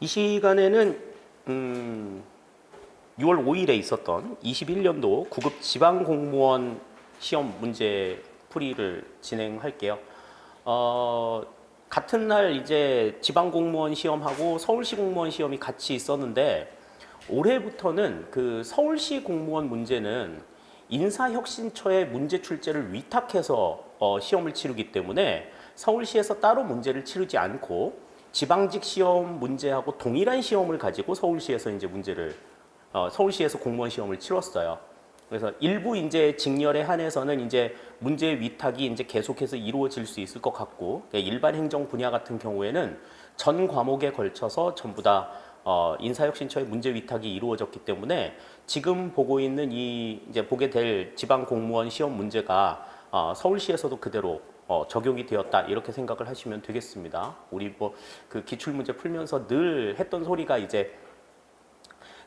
이 시간에는 6월 5일에 있었던 21년도 9급 지방공무원 시험 문제 풀이를 진행할게요. 같은 날 이제 지방공무원 시험하고 서울시 공무원 시험이 같이 있었는데 올해부터는 그 서울시 공무원 문제는 인사혁신처에 문제 출제를 위탁해서 시험을 치르기 때문에 서울시에서 따로 문제를 치르지 않고 지방직 시험 문제하고 동일한 시험을 가지고 서울시에서 이제 서울시에서 공무원 시험을 치렀어요. 그래서 일부 이제 직렬에 한해서는 이제 문제 위탁이 이제 계속해서 이루어질 수 있을 것 같고, 일반 행정 분야 같은 경우에는 전 과목에 걸쳐서 전부 다 인사혁신처의 문제 위탁이 이루어졌기 때문에 지금 보고 있는 이제 보게 될 지방 공무원 시험 문제가 서울시에서도 그대로 적용이 되었다 이렇게 생각을 하시면 되겠습니다. 우리 뭐 그 기출 문제 풀면서 늘 했던 소리가 이제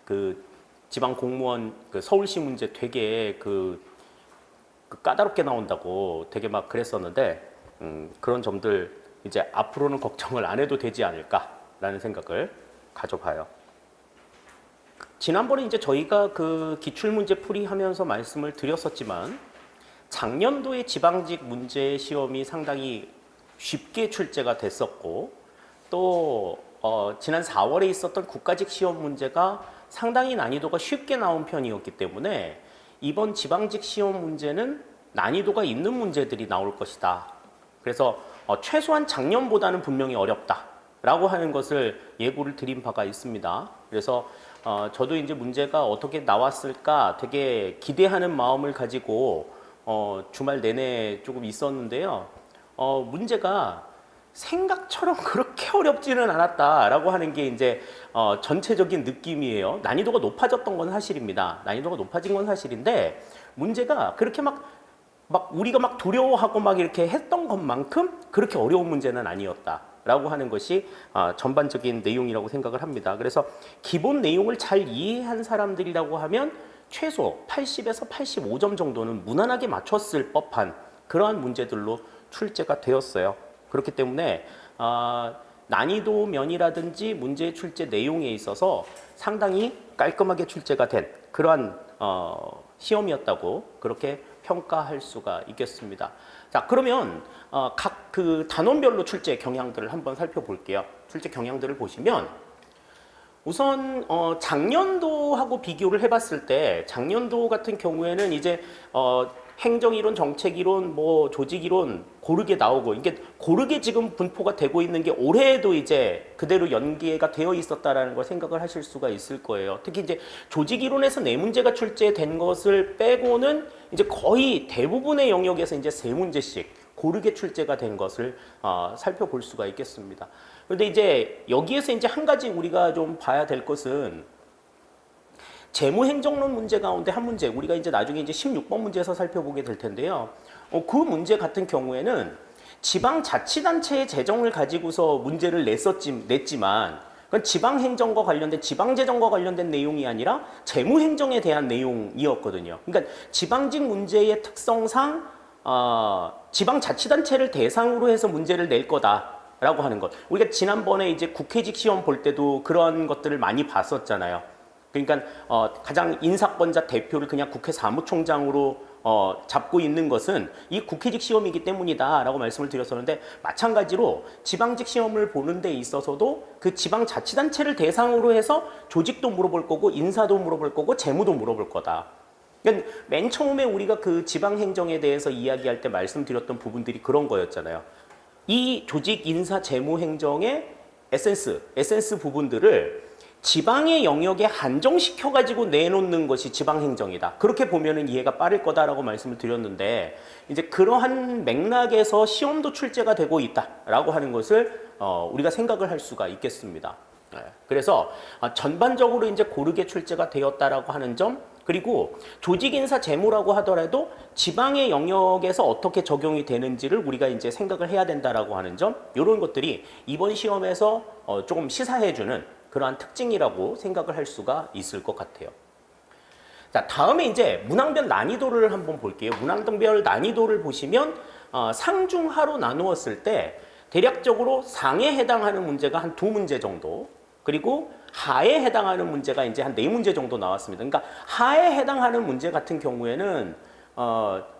그 지방 공무원 그 서울시 문제 되게 그 까다롭게 나온다고 되게 막 그랬었는데 그런 점들 이제 앞으로는 걱정을 안 해도 되지 않을까라는 생각을 가져봐요. 지난번에 이제 저희가 그 기출 문제 풀이하면서 말씀을 드렸었지만 작년도에 지방직 문제 시험이 상당히 쉽게 출제가 됐었고 또 지난 4월에 있었던 국가직 시험 문제가 상당히 난이도가 쉽게 나온 편이었기 때문에 이번 지방직 시험 문제는 난이도가 있는 문제들이 나올 것이다. 그래서 최소한 작년보다는 분명히 어렵다라고 하는 것을 예고를 드린 바가 있습니다. 그래서 저도 이제 문제가 어떻게 나왔을까 되게 기대하는 마음을 가지고 주말 내내 조금 있었는데요. 문제가 생각처럼 그렇게 어렵지는 않았다라고 하는 게 이제 전체적인 느낌이에요. 난이도가 높아졌던 건 사실입니다. 난이도가 높아진 건 사실인데 문제가 그렇게 막 우리가 막 두려워하고 막 이렇게 했던 것만큼 그렇게 어려운 문제는 아니었다라고 하는 것이 전반적인 내용이라고 생각을 합니다. 그래서 기본 내용을 잘 이해한 사람들이라고 하면 최소 80에서 85점 정도는 무난하게 맞췄을 법한 그러한 문제들로 출제가 되었어요. 그렇기 때문에 난이도 면이라든지 문제 출제 내용에 있어서 상당히 깔끔하게 출제가 된 그러한 시험이었다고 그렇게 평가할 수가 있겠습니다. 자, 그러면 각 그 단원별로 출제 경향들을 한번 살펴볼게요. 출제 경향들을 보시면 우선 작년도하고 비교를 해봤을 때 작년도 같은 경우에는 이제 행정이론, 정책이론, 뭐 조직이론 고르게 나오고 이게 고르게 지금 분포가 되고 있는 게 올해에도 이제 그대로 연계가 되어 있었다라는 걸 생각을 하실 수가 있을 거예요. 특히 이제 조직이론에서 네 문제가 출제된 것을 빼고는 이제 거의 대부분의 영역에서 이제 세 문제씩 고르게 출제가 된 것을 살펴볼 수가 있겠습니다. 그런데 이제 여기에서 이제 한 가지 우리가 좀 봐야 될 것은 재무행정론 문제 가운데 한 문제, 우리가 이제 나중에 이제 16번 문제에서 살펴보게 될 텐데요. 그 문제 같은 경우에는 지방자치단체의 재정을 가지고서 문제를 냈지만, 그건 지방행정과 관련된, 지방재정과 관련된 내용이 아니라 재무행정에 대한 내용이었거든요. 그러니까 지방직 문제의 특성상, 지방자치단체를 대상으로 해서 문제를 낼 거다라고 하는 것. 우리가 지난번에 이제 국회직 시험 볼 때도 그런 것들을 많이 봤었잖아요. 그러니까 가장 인사권자 대표를 그냥 국회 사무총장으로 잡고 있는 것은 이 국회직 시험이기 때문이다라고 말씀을 드렸었는데 마찬가지로 지방직 시험을 보는 데 있어서도 그 지방자치단체를 대상으로 해서 조직도 물어볼 거고 인사도 물어볼 거고 재무도 물어볼 거다. 그러니까 맨 처음에 우리가 그 지방행정에 대해서 이야기할 때 말씀드렸던 부분들이 그런 거였잖아요. 이 조직, 인사, 재무 행정의 에센스 부분들을 지방의 영역에 한정시켜가지고 내놓는 것이 지방행정이다. 그렇게 보면은 이해가 빠를 거다라고 말씀을 드렸는데, 이제 그러한 맥락에서 시험도 출제가 되고 있다라고 하는 것을 우리가 생각을 할 수가 있겠습니다. 그래서 전반적으로 이제 고르게 출제가 되었다라고 하는 점, 그리고 조직인사 재무라고 하더라도 지방의 영역에서 어떻게 적용이 되는지를 우리가 이제 생각을 해야 된다라고 하는 점, 이런 것들이 이번 시험에서 조금 시사해주는 그러한 특징이라고 생각을 할 수가 있을 것 같아요. 자, 다음에 이제 문항별 난이도를 한번 볼게요. 문항별 난이도를 보시면 상중하로 나누었을 때 대략적으로 상에 해당하는 문제가 한 두 문제 정도, 그리고 하에 해당하는 문제가 이제 한 4문제 정도 나왔습니다. 그러니까 하에 해당하는 문제 같은 경우에는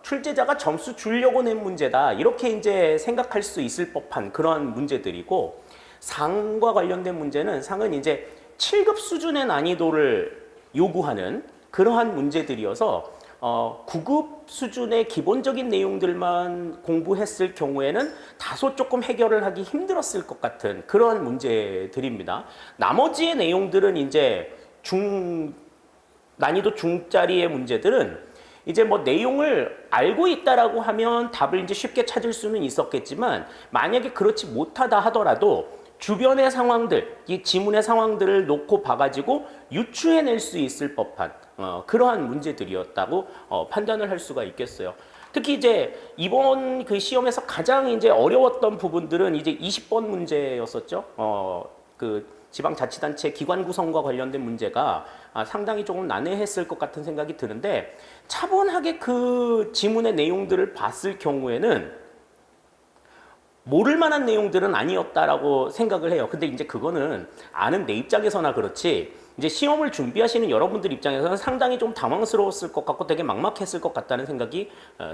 출제자가 점수 주려고 낸 문제다. 이렇게 이제 생각할 수 있을 법한 그런 문제들이고, 상과 관련된 문제는 상은 이제 7급 수준의 난이도를 요구하는 그러한 문제들이어서 9급 수준의 기본적인 내용들만 공부했을 경우에는 다소 조금 해결을 하기 힘들었을 것 같은 그러한 문제들입니다. 나머지의 내용들은 이제 난이도 중짜리의 문제들은 이제 뭐 내용을 알고 있다라고 하면 답을 이제 쉽게 찾을 수는 있었겠지만, 만약에 그렇지 못하다 하더라도 주변의 상황들, 이 지문의 상황들을 놓고 봐가지고 유추해낼 수 있을 법한 그러한 문제들이었다고 판단을 할 수가 있겠어요. 특히 이제 이번 그 시험에서 가장 이제 어려웠던 부분들은 이제 20번 문제였었죠. 그 지방자치단체 기관 구성과 관련된 문제가 상당히 조금 난해했을 것 같은 생각이 드는데, 차분하게 그 지문의 내용들을 봤을 경우에는 모를 만한 내용들은 아니었다라고 생각을 해요. 근데 이제 그거는 아는 내 입장에서나 그렇지, 이제 시험을 준비하시는 여러분들 입장에서는 상당히 좀 당황스러웠을 것 같고 되게 막막했을 것 같다는 생각이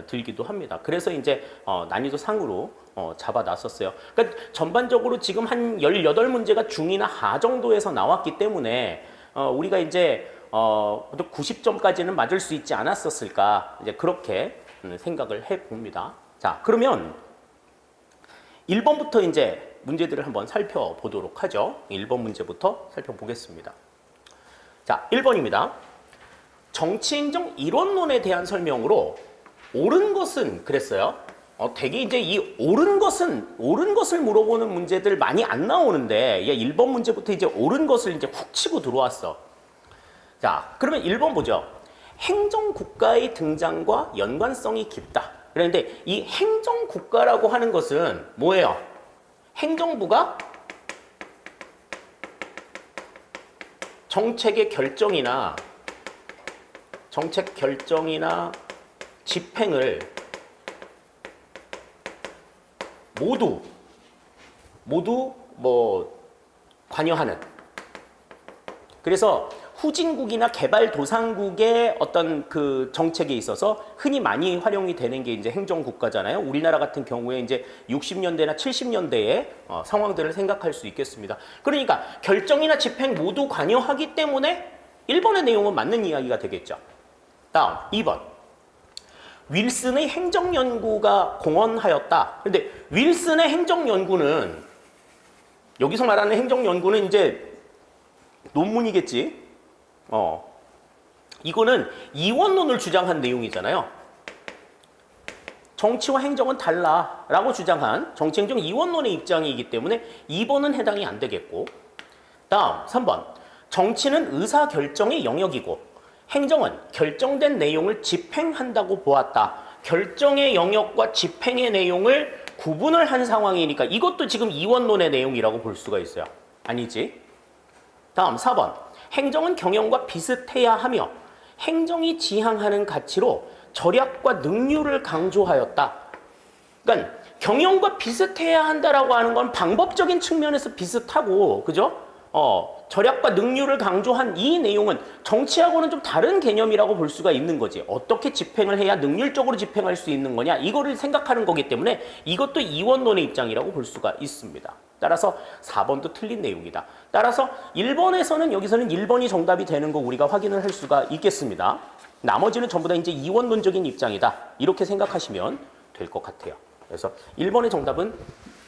들기도 합니다. 그래서 이제 난이도 상으로 잡아놨었어요. 그러니까 전반적으로 지금 한 18문제가 중이나 하 정도에서 나왔기 때문에 우리가 이제 90점까지는 맞을 수 있지 않았었을까, 이제 그렇게 생각을 해봅니다. 자, 그러면 1번부터 이제 문제들을 한번 살펴보도록 하죠. 1번 문제부터 살펴보겠습니다. 자, 1번입니다. 정치행정 이론론에 대한 설명으로 옳은 것은 그랬어요. 되게 이제 이 옳은 것을 물어보는 문제들 많이 안 나오는데, 1번 문제부터 이제 옳은 것을 이제 훅 치고 들어왔어. 자, 그러면 1번 보죠. 행정국가의 등장과 연관성이 깊다. 그런데 이 행정국가라고 하는 것은 뭐예요? 행정부가 정책 결정이나 집행을 모두 뭐 관여하는, 그래서 후진국이나 개발도상국의 어떤 그 정책에 있어서 흔히 많이 활용이 되는 게 이제 행정국가잖아요. 우리나라 같은 경우에 이제 60년대나 70년대의 상황들을 생각할 수 있겠습니다. 그러니까 결정이나 집행 모두 관여하기 때문에 1번의 내용은 맞는 이야기가 되겠죠. 다음 2번. 윌슨의 행정연구가 공헌하였다. 근데 윌슨의 행정연구는, 여기서 말하는 행정연구는 이제 논문이겠지. 이거는 이원론을 주장한 내용이잖아요. 정치와 행정은 달라라고 주장한 정치행정 이원론의 입장이기 때문에 2번은 해당이 안 되겠고, 다음 3번. 정치는 의사결정의 영역이고 행정은 결정된 내용을 집행한다고 보았다. 결정의 영역과 집행의 내용을 구분을 한 상황이니까 이것도 지금 이원론의 내용이라고 볼 수가 있어요. 아니지? 다음 4번. 행정은 경영과 비슷해야 하며 행정이 지향하는 가치로 절약과 능률을 강조하였다. 그러니까 경영과 비슷해야 한다라고 하는 건 방법적인 측면에서 비슷하고, 그죠? 절약과 능률을 강조한 이 내용은 정치하고는 좀 다른 개념이라고 볼 수가 있는 거지. 어떻게 집행을 해야 능률적으로 집행할 수 있는 거냐, 이거를 생각하는 거기 때문에 이것도 이원론의 입장이라고 볼 수가 있습니다. 따라서 4번도 틀린 내용이다. 따라서 1번에서는 여기서는 1번이 정답이 되는 거 우리가 확인을 할 수가 있겠습니다. 나머지는 전부 다 이제 이원론적인 입장이다. 이렇게 생각하시면 될 것 같아요. 그래서 1번의 정답은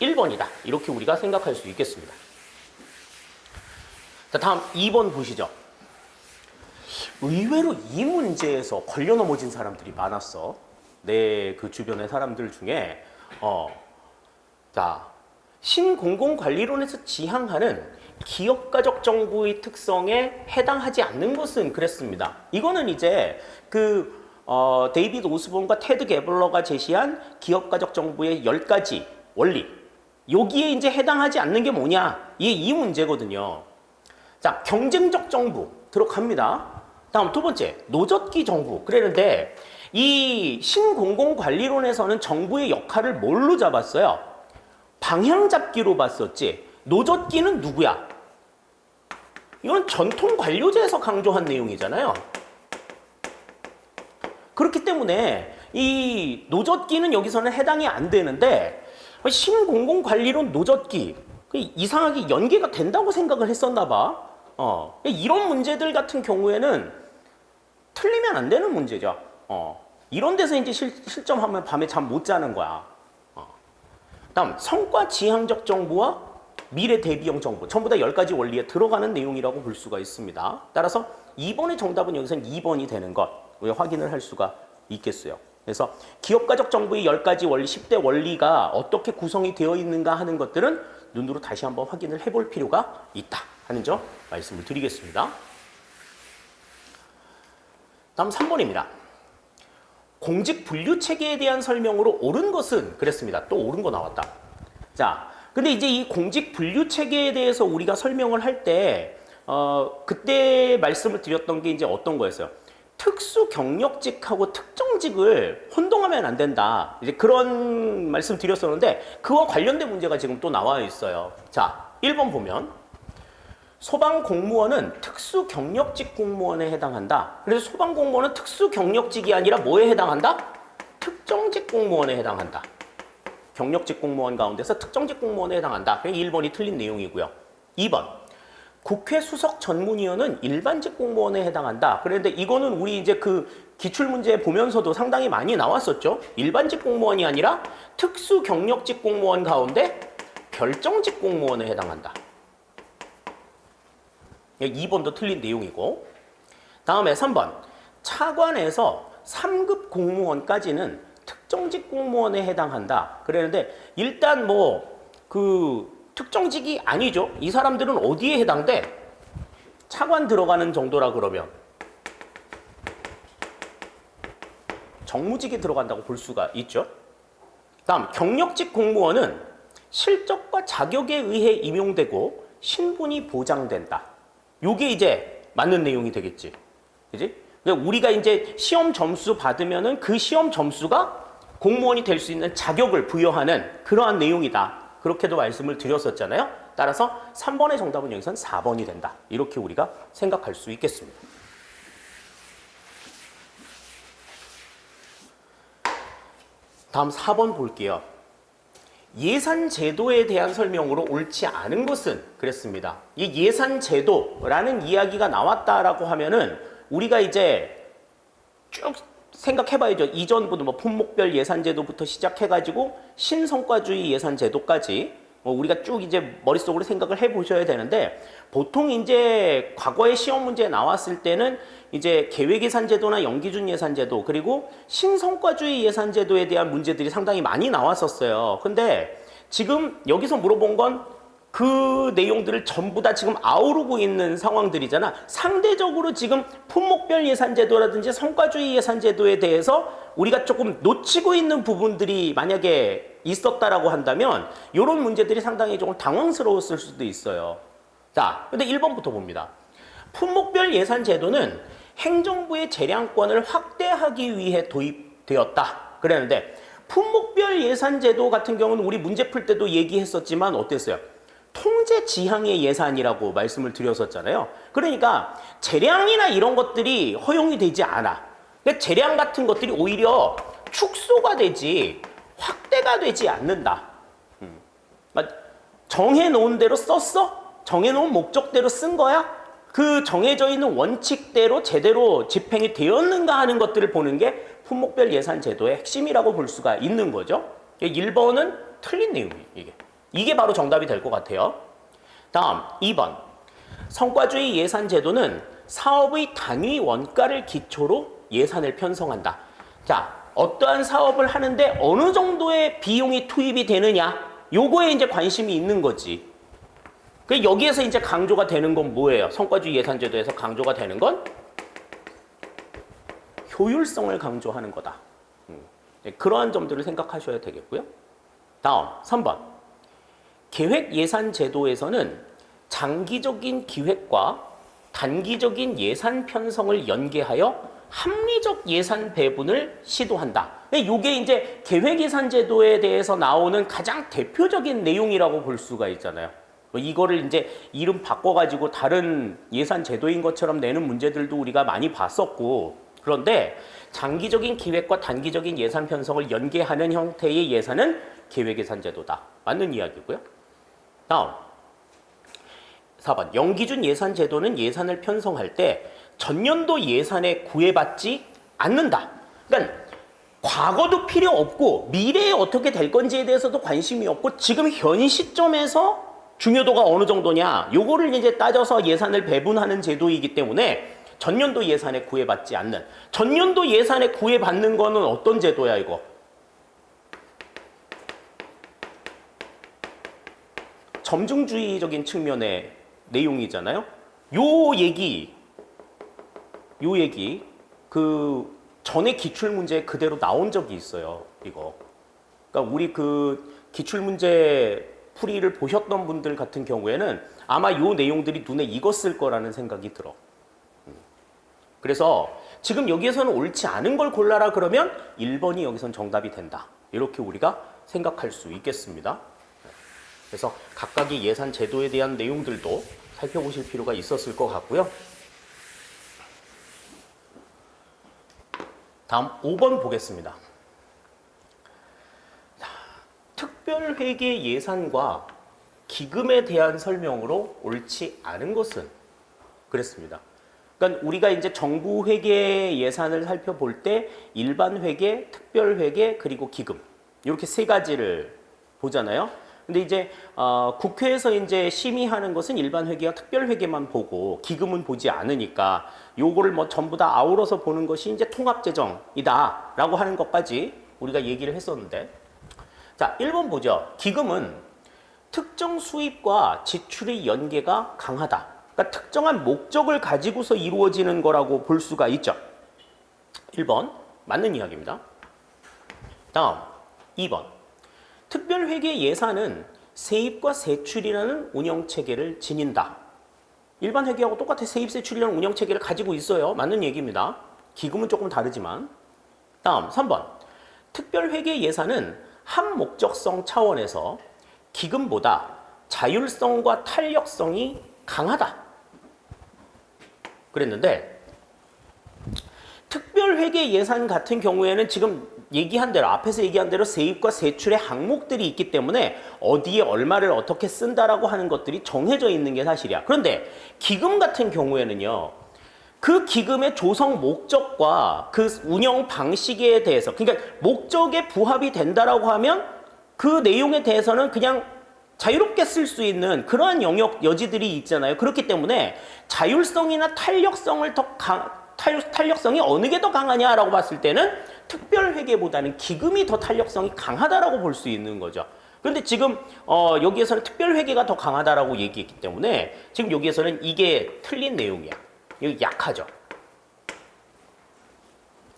1번이다. 이렇게 우리가 생각할 수 있겠습니다. 자, 다음 2번 보시죠. 의외로 이 문제에서 걸려 넘어진 사람들이 많았어. 내 그 주변의 사람들 중에 자, 신공공관리론에서 지향하는 기업가적 정부의 특성에 해당하지 않는 것은 그랬습니다. 이거는 이제 그 데이비드 오스본과 테드 게블러가 제시한 기업가적 정부의 10가지 원리, 여기에 이제 해당하지 않는 게 뭐냐, 이 문제거든요. 자, 경쟁적 정부 들어갑니다. 다음 두 번째, 노젓기 정부. 그랬는데 이 신공공관리론에서는 정부의 역할을 뭘로 잡았어요? 방향 잡기로 봤었지. 노젓기는 누구야? 이건 전통 관료제에서 강조한 내용이잖아요. 그렇기 때문에 이 노젓기는 여기서는 해당이 안 되는데 신공공관리론 노젓기 이상하게 연계가 된다고 생각을 했었나 봐. 이런 문제들 같은 경우에는 틀리면 안 되는 문제죠. 이런 데서 이제 실점하면 밤에 잠 못 자는 거야. 다음 성과 지향적 정보와 미래 대비형 정보 전부 다 10가지 원리에 들어가는 내용이라고 볼 수가 있습니다. 따라서 2번의 정답은 여기서는 2번이 되는 것 우리가 확인을 할 수가 있겠어요. 그래서 기업가적 정보의 10가지 원리, 10대 원리가 어떻게 구성이 되어 있는가 하는 것들은 눈으로 다시 한번 확인을 해볼 필요가 있다 하는 점 말씀을 드리겠습니다. 다음 3번입니다. 공직 분류 체계에 대한 설명으로 옳은 것은 그랬습니다. 또 옳은 거 나왔다. 자, 근데 이제 이 공직 분류 체계에 대해서 우리가 설명을 할 때 그때 말씀을 드렸던 게 이제 어떤 거였어요? 특수 경력직하고 특정직을 혼동하면 안 된다. 이제 그런 말씀 드렸었는데 그와 관련된 문제가 지금 또 나와 있어요. 자, 1번 보면 소방 공무원은 특수 경력직 공무원에 해당한다. 그래서 소방 공무원은 특수 경력직이 아니라 뭐에 해당한다? 특정직 공무원에 해당한다. 경력직 공무원 가운데서 특정직 공무원에 해당한다. 1번이 틀린 내용이고요. 2번. 국회 수석 전문위원은 일반직 공무원에 해당한다. 그런데 이거는 우리 이제 그 기출문제 보면서도 상당히 많이 나왔었죠. 일반직 공무원이 아니라 특수 경력직 공무원 가운데 결정직 공무원에 해당한다. 2번도 틀린 내용이고. 다음에 3번. 차관에서 3급 공무원까지는 특정직 공무원에 해당한다. 그랬는데 일단 특정직이 아니죠. 이 사람들은 어디에 해당돼? 차관 들어가는 정도라 그러면 정무직에 들어간다고 볼 수가 있죠. 다음 경력직 공무원은 실적과 자격에 의해 임용되고 신분이 보장된다. 요게 이제 맞는 내용이 되겠지. 그지? 우리가 이제 시험 점수 받으면은 그 시험 점수가 공무원이 될 수 있는 자격을 부여하는 그러한 내용이다. 그렇게도 말씀을 드렸었잖아요. 따라서 3번의 정답은 여기선 4번이 된다. 이렇게 우리가 생각할 수 있겠습니다. 다음 4번 볼게요. 예산제도에 대한 설명으로 옳지 않은 것은 그랬습니다. 이 예산제도라는 이야기가 나왔다라고 하면은 우리가 이제 쭉 생각해봐야죠. 이전부터 품목별 예산제도부터 시작해가지고 신성과주의 예산제도까지 우리가 쭉 이제 머릿속으로 생각을 해보셔야 되는데 보통 이제 과거의 시험 문제에 나왔을 때는 이제 계획예산제도나 연기준예산제도 그리고 신성과주의 예산제도에 대한 문제들이 상당히 많이 나왔었어요. 근데 지금 여기서 물어본 건 그 내용들을 전부 다 지금 아우르고 있는 상황들이잖아. 상대적으로 지금 품목별 예산제도라든지 성과주의 예산제도에 대해서 우리가 조금 놓치고 있는 부분들이 만약에 있었다라고 한다면 이런 문제들이 상당히 조금 당황스러웠을 수도 있어요. 자, 근데 1번부터 봅니다. 품목별 예산제도는 행정부의 재량권을 확대하기 위해 도입되었다. 그랬는데 품목별 예산제도 같은 경우는 우리 문제 풀 때도 얘기했었지만 어땠어요? 통제 지향의 예산이라고 말씀을 드렸었잖아요. 그러니까 재량이나 이런 것들이 허용이 되지 않아. 그러니까 재량 같은 것들이 오히려 축소가 되지 확대가 되지 않는다. 정해놓은 대로 썼어? 정해놓은 목적대로 쓴 거야? 그 정해져 있는 원칙대로 제대로 집행이 되었는가 하는 것들을 보는 게 품목별 예산제도의 핵심이라고 볼 수가 있는 거죠. 1번은 틀린 내용이에요. 이게 바로 정답이 될 것 같아요. 다음 2번. 성과주의 예산제도는 사업의 단위 원가를 기초로 예산을 편성한다. 자, 어떠한 사업을 하는데 어느 정도의 비용이 투입이 되느냐? 요거에 이제 관심이 있는 거지. 여기에서 이제 강조가 되는 건 뭐예요? 성과주의 예산제도에서 강조가 되는 건 효율성을 강조하는 거다. 그러한 점들을 생각하셔야 되겠고요. 다음 3번. 계획예산제도에서는 장기적인 기획과 단기적인 예산 편성을 연계하여 합리적 예산 배분을 시도한다. 이게 이제 계획예산제도에 대해서 나오는 가장 대표적인 내용이라고 볼 수가 있잖아요. 뭐 이거를 이제 이름 바꿔가지고 다른 예산 제도인 것처럼 내는 문제들도 우리가 많이 봤었고, 그런데 장기적인 기획과 단기적인 예산 편성을 연계하는 형태의 예산은 계획예산제도다. 맞는 이야기고요. 다음 4번 연기준 예산제도는 예산을 편성할 때 전년도 예산에 구애받지 않는다. 그러니까 과거도 필요 없고 미래에 어떻게 될 건지에 대해서도 관심이 없고 지금 현 시점에서 중요도가 어느 정도냐 요거를 이제 따져서 예산을 배분하는 제도이기 때문에 전년도 예산에 구애받지 않는. 전년도 예산에 구애받는 거는 어떤 제도야 이거? 점증주의적인 측면의 내용이잖아요. 요 얘기 그 전에 기출문제에 그대로 나온 적이 있어요. 이거. 그러니까 우리 그 기출문제 풀이를 보셨던 분들 같은 경우에는 아마 요 내용들이 눈에 익었을 거라는 생각이 들어. 그래서 지금 여기에서는 옳지 않은 걸 골라라 그러면 1번이 여기선 정답이 된다. 이렇게 우리가 생각할 수 있겠습니다. 그래서 각각의 예산 제도에 대한 내용들도 살펴보실 필요가 있었을 것 같고요. 다음 5번 보겠습니다. 특별회계 예산과 기금에 대한 설명으로 옳지 않은 것은 그랬습니다. 그러니까 우리가 이제 정부 회계 예산을 살펴볼 때 일반 회계, 특별 회계, 그리고 기금 이렇게 세 가지를 보잖아요. 근데 이제 국회에서 이제 심의하는 것은 일반 회계와 특별 회계만 보고 기금은 보지 않으니까 요거를 뭐 전부 다 아우러서 보는 것이 이제 통합재정이다라고 하는 것까지 우리가 얘기를 했었는데, 자 1번 보죠. 기금은 특정 수입과 지출의 연계가 강하다. 그러니까 특정한 목적을 가지고서 이루어지는 거라고 볼 수가 있죠. 1번 맞는 이야기입니다. 다음 2번 특별회계 예산은 세입과 세출이라는 운영체계를 지닌다. 일반 회계하고 똑같아. 세입, 세출이라는 운영체계를 가지고 있어요. 맞는 얘기입니다. 기금은 조금 다르지만. 다음 3번 특별회계 예산은 한 목적성 차원에서 기금보다 자율성과 탄력성이 강하다. 그랬는데 특별회계 예산 같은 경우에는 지금 얘기한 대로 앞에서 얘기한 대로 세입과 세출의 항목들이 있기 때문에 어디에 얼마를 어떻게 쓴다라고 하는 것들이 정해져 있는 게 사실이야. 그런데 기금 같은 경우에는요. 그 기금의 조성 목적과 그 운영 방식에 대해서 그러니까 목적에 부합이 된다라고 하면 그 내용에 대해서는 그냥 자유롭게 쓸 수 있는 그러한 영역 여지들이 있잖아요. 그렇기 때문에 자율성이나 탄력성을 탄력성이 어느 게 더 강하냐라고 봤을 때는 특별회계보다는 기금이 더 탄력성이 강하다라고 볼 수 있는 거죠. 그런데 지금 여기에서는 특별회계가 더 강하다라고 얘기했기 때문에 지금 여기에서는 이게 틀린 내용이야. 이거 약하죠.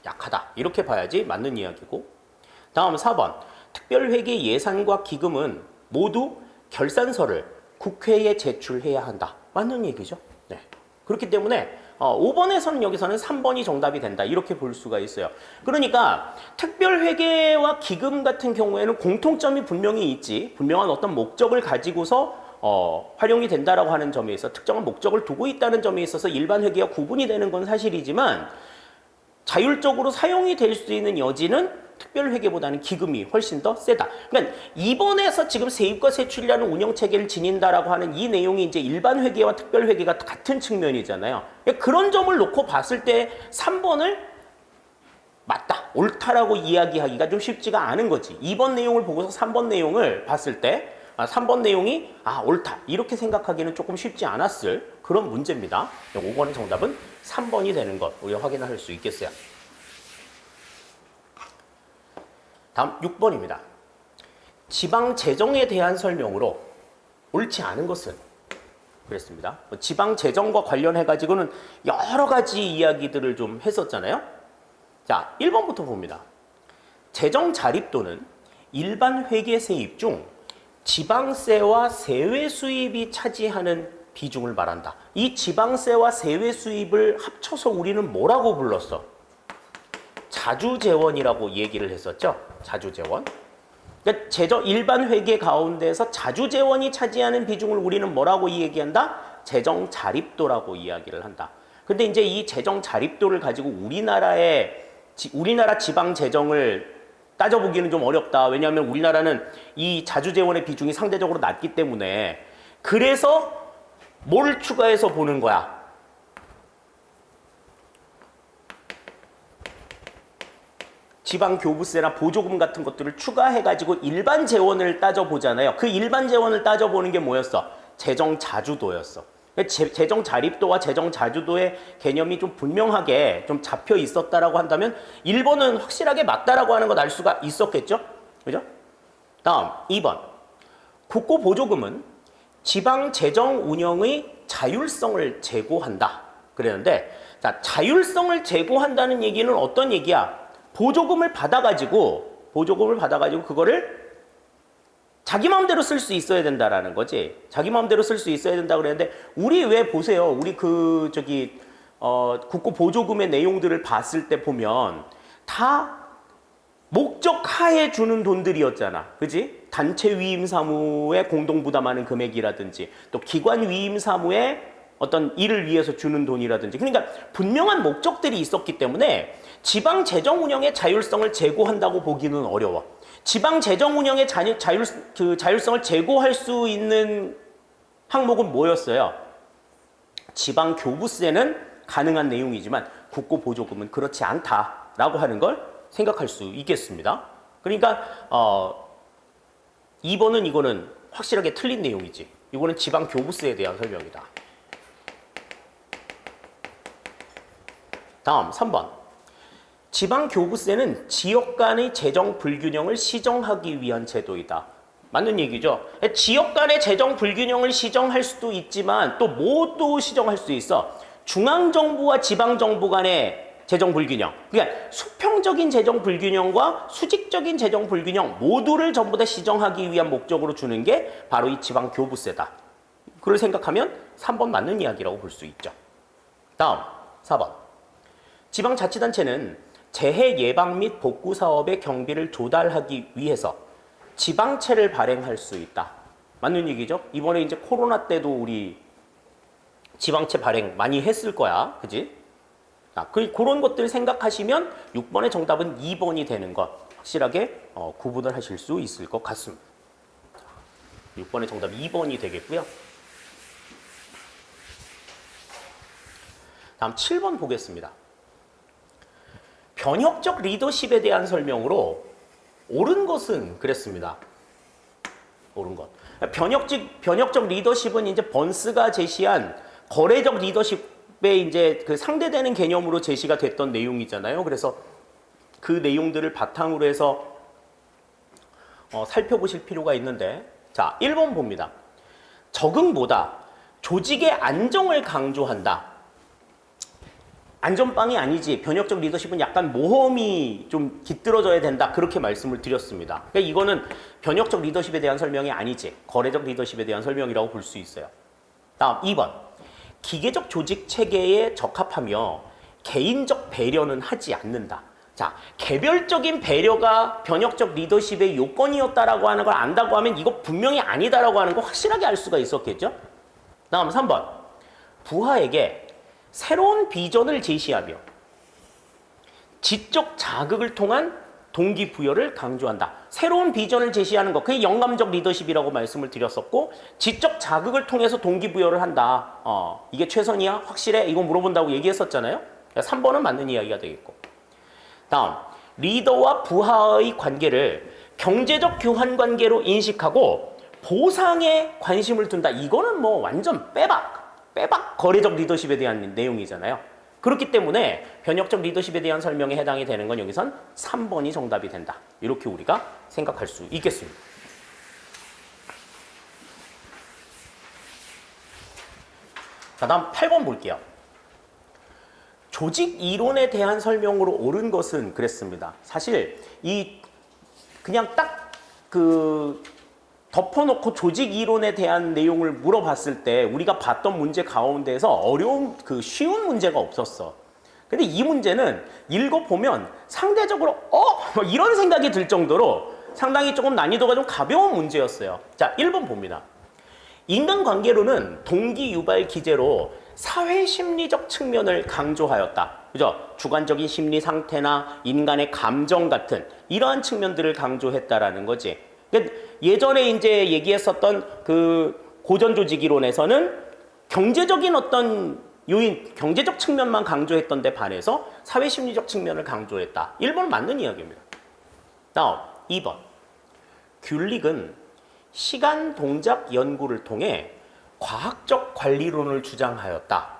약하다. 이렇게 봐야지 맞는 이야기고. 다음 4번. 특별회계 예산과 기금은 모두 결산서를 국회에 제출해야 한다. 맞는 얘기죠. 네. 그렇기 때문에 5번에서는 여기서는 3번이 정답이 된다. 이렇게 볼 수가 있어요. 그러니까 특별회계와 기금 같은 경우에는 공통점이 분명히 있지. 분명한 어떤 목적을 가지고서 활용이 된다라고 하는 점에 있어서 특정한 목적을 두고 있다는 점에 있어서 일반 회계와 구분이 되는 건 사실이지만 자율적으로 사용이 될 수 있는 여지는 특별회계보다는 기금이 훨씬 더 세다. 그러니까 2번에서 지금 세입과 세출이라는 운영체계를 지닌다라고 하는 이 내용이 이제 일반 회계와 특별회계가 같은 측면이잖아요. 그러니까 그런 점을 놓고 봤을 때 3번을 맞다, 옳다라고 이야기하기가 좀 쉽지가 않은 거지. 2번 내용을 보고서 3번 내용을 봤을 때 3번 내용이 옳다 이렇게 생각하기는 조금 쉽지 않았을 그런 문제입니다. 5번의 정답은 3번이 되는 것 우리가 확인할 수 있겠어요. 다음 6번입니다. 지방재정에 대한 설명으로 옳지 않은 것은 그랬습니다. 지방재정과 관련해가지고는 여러 가지 이야기들을 좀 했었잖아요. 자, 1번부터 봅니다. 재정자립도는 일반 회계세입 중 지방세와 세외 수입이 차지하는 비중을 말한다. 이 지방세와 세외 수입을 합쳐서 우리는 뭐라고 불렀어? 자주재원이라고 얘기를 했었죠. 자주재원. 그러니까 일반 회계 가운데서 자주재원이 차지하는 비중을 우리는 뭐라고 얘기한다? 재정 자립도라고 이야기를 한다. 근데 이제 이 재정 자립도를 가지고 우리나라 지방 재정을 따져보기는 좀 어렵다. 왜냐하면 우리나라는 이 자주재원의 비중이 상대적으로 낮기 때문에. 그래서 뭘 추가해서 보는 거야? 지방 교부세나 보조금 같은 것들을 추가해가지고 일반 재원을 따져보잖아요. 그 일반 재원을 따져보는 게 뭐였어? 재정 자주도였어. 재정 자립도와 재정 자주도의 개념이 좀 분명하게 좀 잡혀 있었다라고 한다면 1번은 확실하게 맞다라고 하는 걸 알 수가 있었겠죠? 그죠? 다음 2번. 국고 보조금은 지방 재정 운영의 자율성을 제고한다. 그랬는데, 자, 자율성을 제고한다는 얘기는 어떤 얘기야? 보조금을 받아가지고 그거를 자기 마음대로 쓸 수 있어야 된다라는 거지. 자기 마음대로 쓸 수 있어야 된다 그랬는데, 우리 왜 보세요? 우리 국고 보조금의 내용들을 봤을 때 보면 다 목적하에 주는 돈들이었잖아. 그지? 단체 위임 사무에 공동 부담하는 금액이라든지, 또 기관 위임 사무에 어떤 일을 위해서 주는 돈이라든지. 그러니까 분명한 목적들이 있었기 때문에 지방 재정 운영의 자율성을 제고한다고 보기는 어려워. 지방 재정 운영의 자율성을 제고할 수 있는 항목은 뭐였어요? 지방 교부세는 가능한 내용이지만 국고 보조금은 그렇지 않다라고 하는 걸 생각할 수 있겠습니다. 그러니까 2번은 이거는 확실하게 틀린 내용이지. 이거는 지방 교부세에 대한 설명이다. 다음 3번. 지방 교부세는 지역 간의 재정 불균형을 시정하기 위한 제도이다. 맞는 얘기죠. 지역 간의 재정 불균형을 시정할 수도 있지만 또 모두 시정할 수 있어. 중앙정부와 지방정부 간의 재정 불균형. 그러니까 수평적인 재정 불균형과 수직적인 재정 불균형 모두를 전부 다 시정하기 위한 목적으로 주는 게 바로 이 지방 교부세다. 그걸 생각하면 3번 맞는 이야기라고 볼 수 있죠. 다음 4번. 지방자치단체는 재해 예방 및 복구 사업의 경비를 조달하기 위해서 지방채를 발행할 수 있다. 맞는 얘기죠? 이번에 이제 코로나 때도 우리 지방채 발행 많이 했을 거야. 그지? 그런 것들 생각하시면 6번의 정답은 2번이 되는 것 확실하게 구분을 하실 수 있을 것 같습니다. 6번의 정답 2번이 되겠고요. 다음 7번 보겠습니다. 변혁적 리더십에 대한 설명으로 옳은 것은 그랬습니다. 옳은 것. 변혁적 리더십은 이제 번스가 제시한 거래적 리더십에 이제 그 상대되는 개념으로 제시가 됐던 내용이잖아요. 그래서 그 내용들을 바탕으로 해서 살펴보실 필요가 있는데, 자, 1번 봅니다. 적응보다 조직의 안정을 강조한다. 안전빵이 아니지. 변혁적 리더십은 약간 모험이 좀 깃들어져야 된다. 그렇게 말씀을 드렸습니다. 그러니까 이거는 변혁적 리더십에 대한 설명이 아니지. 거래적 리더십에 대한 설명이라고 볼 수 있어요. 다음 2번. 기계적 조직 체계에 적합하며 개인적 배려는 하지 않는다. 자, 개별적인 배려가 변혁적 리더십의 요건이었다라고 하는 걸 안다고 하면 이거 분명히 아니다라고 하는 거 확실하게 알 수가 있었겠죠? 다음 3번. 부하에게 새로운 비전을 제시하며 지적 자극을 통한 동기부여를 강조한다. 새로운 비전을 제시하는 것, 그게 영감적 리더십이라고 말씀을 드렸었고, 지적 자극을 통해서 동기부여를 한다. 이게 최선이야? 확실해? 이거 물어본다고 얘기했었잖아요. 3번은 맞는 이야기가 되겠고. 다음, 리더와 부하의 관계를 경제적 교환 관계로 인식하고 보상에 관심을 둔다. 이거는 뭐 완전 빼박 거래적 리더십에 대한 내용이잖아요. 그렇기 때문에 변혁적 리더십에 대한 설명에 해당이 되는 건 여기선 3번이 정답이 된다. 이렇게 우리가 생각할 수 있겠습니다. 자, 다음 8번 볼게요. 조직 이론에 대한 설명으로 옳은 것은 그랬습니다. 사실 그냥 딱 덮어놓고 조직 이론에 대한 내용을 물어봤을 때 우리가 봤던 문제 가운데서 쉬운 문제가 없었어. 근데 이 문제는 읽어보면 상대적으로 이런 생각이 들 정도로 상당히 조금 난이도가 좀 가벼운 문제였어요. 자, 1번 봅니다. 인간관계론은 동기유발 기제로 사회심리적 측면을 강조하였다. 그죠? 주관적인 심리 상태나 인간의 감정 같은 이러한 측면들을 강조했다라는 거지. 그러니까 예전에 이제 얘기했었던 그 고전조직 이론에서는 경제적인 어떤 요인, 경제적 측면만 강조했던 데 반해서 사회심리적 측면을 강조했다. 1번 맞는 이야기입니다. 다음 2번. 귤릭은 시간 동작 연구를 통해 과학적 관리론을 주장하였다.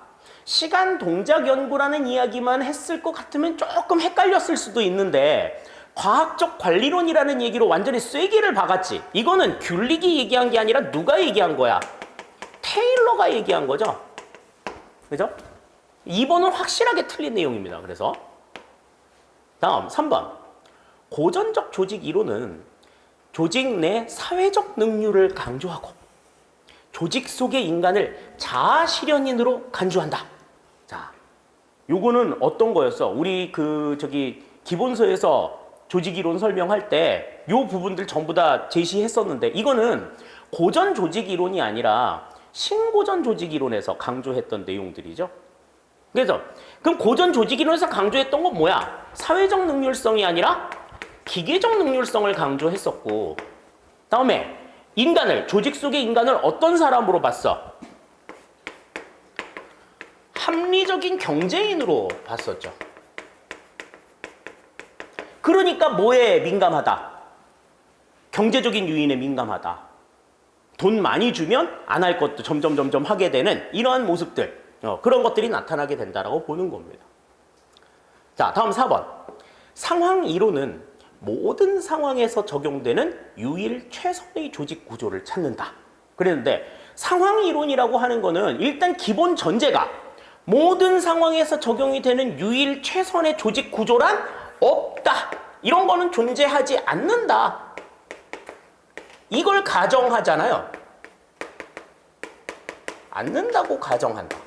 시간 동작 연구라는 이야기만 했을 것 같으면 조금 헷갈렸을 수도 있는데 과학적 관리론이라는 얘기로 완전히 쐐기를 박았지. 이거는 귤릭이 얘기한 게 아니라 누가 얘기한 거야? 테일러가 얘기한 거죠. 그죠? 2번은 확실하게 틀린 내용입니다. 그래서 다음 3번. 고전적 조직 이론은 조직 내 사회적 능률을 강조하고 조직 속의 인간을 자아 실현인으로 간주한다. 자, 요거는 어떤 거였어? 우리 기본서에서 조직 이론 설명할 때 요 부분들 전부 다 제시했었는데 이거는 고전 조직 이론이 아니라 신고전 조직 이론에서 강조했던 내용들이죠. 그래서 그럼 고전 조직 이론에서 강조했던 건 뭐야? 사회적 능률성이 아니라 기계적 능률성을 강조했었고, 다음에 인간을, 조직 속의 인간을 어떤 사람으로 봤어? 합리적인 경제인으로 봤었죠. 그러니까 뭐에 민감하다? 경제적인 요인에 민감하다. 돈 많이 주면 안 할 것도 점점 하게 되는 이러한 모습들, 그런 것들이 나타나게 된다라고 보는 겁니다. 자, 다음 4번. 상황 이론은 모든 상황에서 적용되는 유일 최선의 조직 구조를 찾는다. 그랬는데 상황 이론이라고 하는 거는 일단 기본 전제가 모든 상황에서 적용이 되는 유일 최선의 조직 구조란 없다. 이런 거는 존재하지 않는다. 이걸 가정하잖아요. 않는다고 가정한다.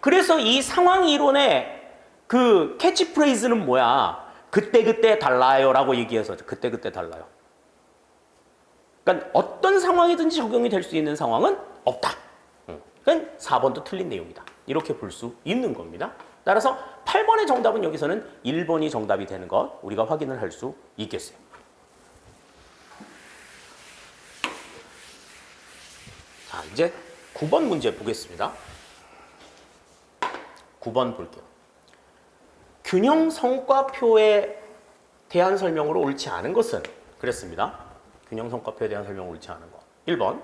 그래서 이 상황 이론의 그 캐치프레이즈는 뭐야? 그때그때 달라요 라고 얘기해서 그때그때 달라요. 그러니까 어떤 상황이든지 적용이 될 수 있는 상황은 없다. 그러니까 4번도 틀린 내용이다. 이렇게 볼 수 있는 겁니다. 따라서 8번의 정답은 여기서는 1번이 정답이 되는 것 우리가 확인을 할 수 있겠어요. 자, 이제 9번 문제 보겠습니다. 9번 볼게요. 균형 성과표에 대한 설명으로 옳지 않은 것은 그랬습니다. 균형 성과표에 대한 설명 옳지 않은 것. 1번.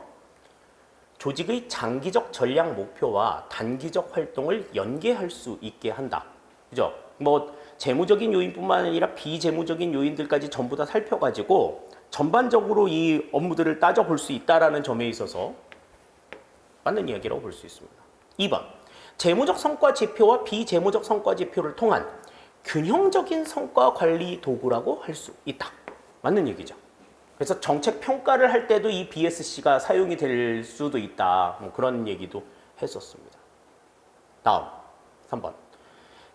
조직의 장기적 전략 목표와 단기적 활동을 연계할 수 있게 한다. 그죠? 뭐 재무적인 요인뿐만 아니라 비재무적인 요인들까지 전부 다 살펴가지고 전반적으로 이 업무들을 따져볼 수 있다라는 점에 있어서 맞는 이야기라고 볼 수 있습니다. 2번. 재무적 성과 지표와 비재무적 성과 지표를 통한 균형적인 성과 관리 도구라고 할 수 있다. 맞는 얘기죠. 그래서 정책 평가를 할 때도 이 BSC가 사용이 될 수도 있다. 뭐 그런 얘기도 했었습니다. 다음 3번.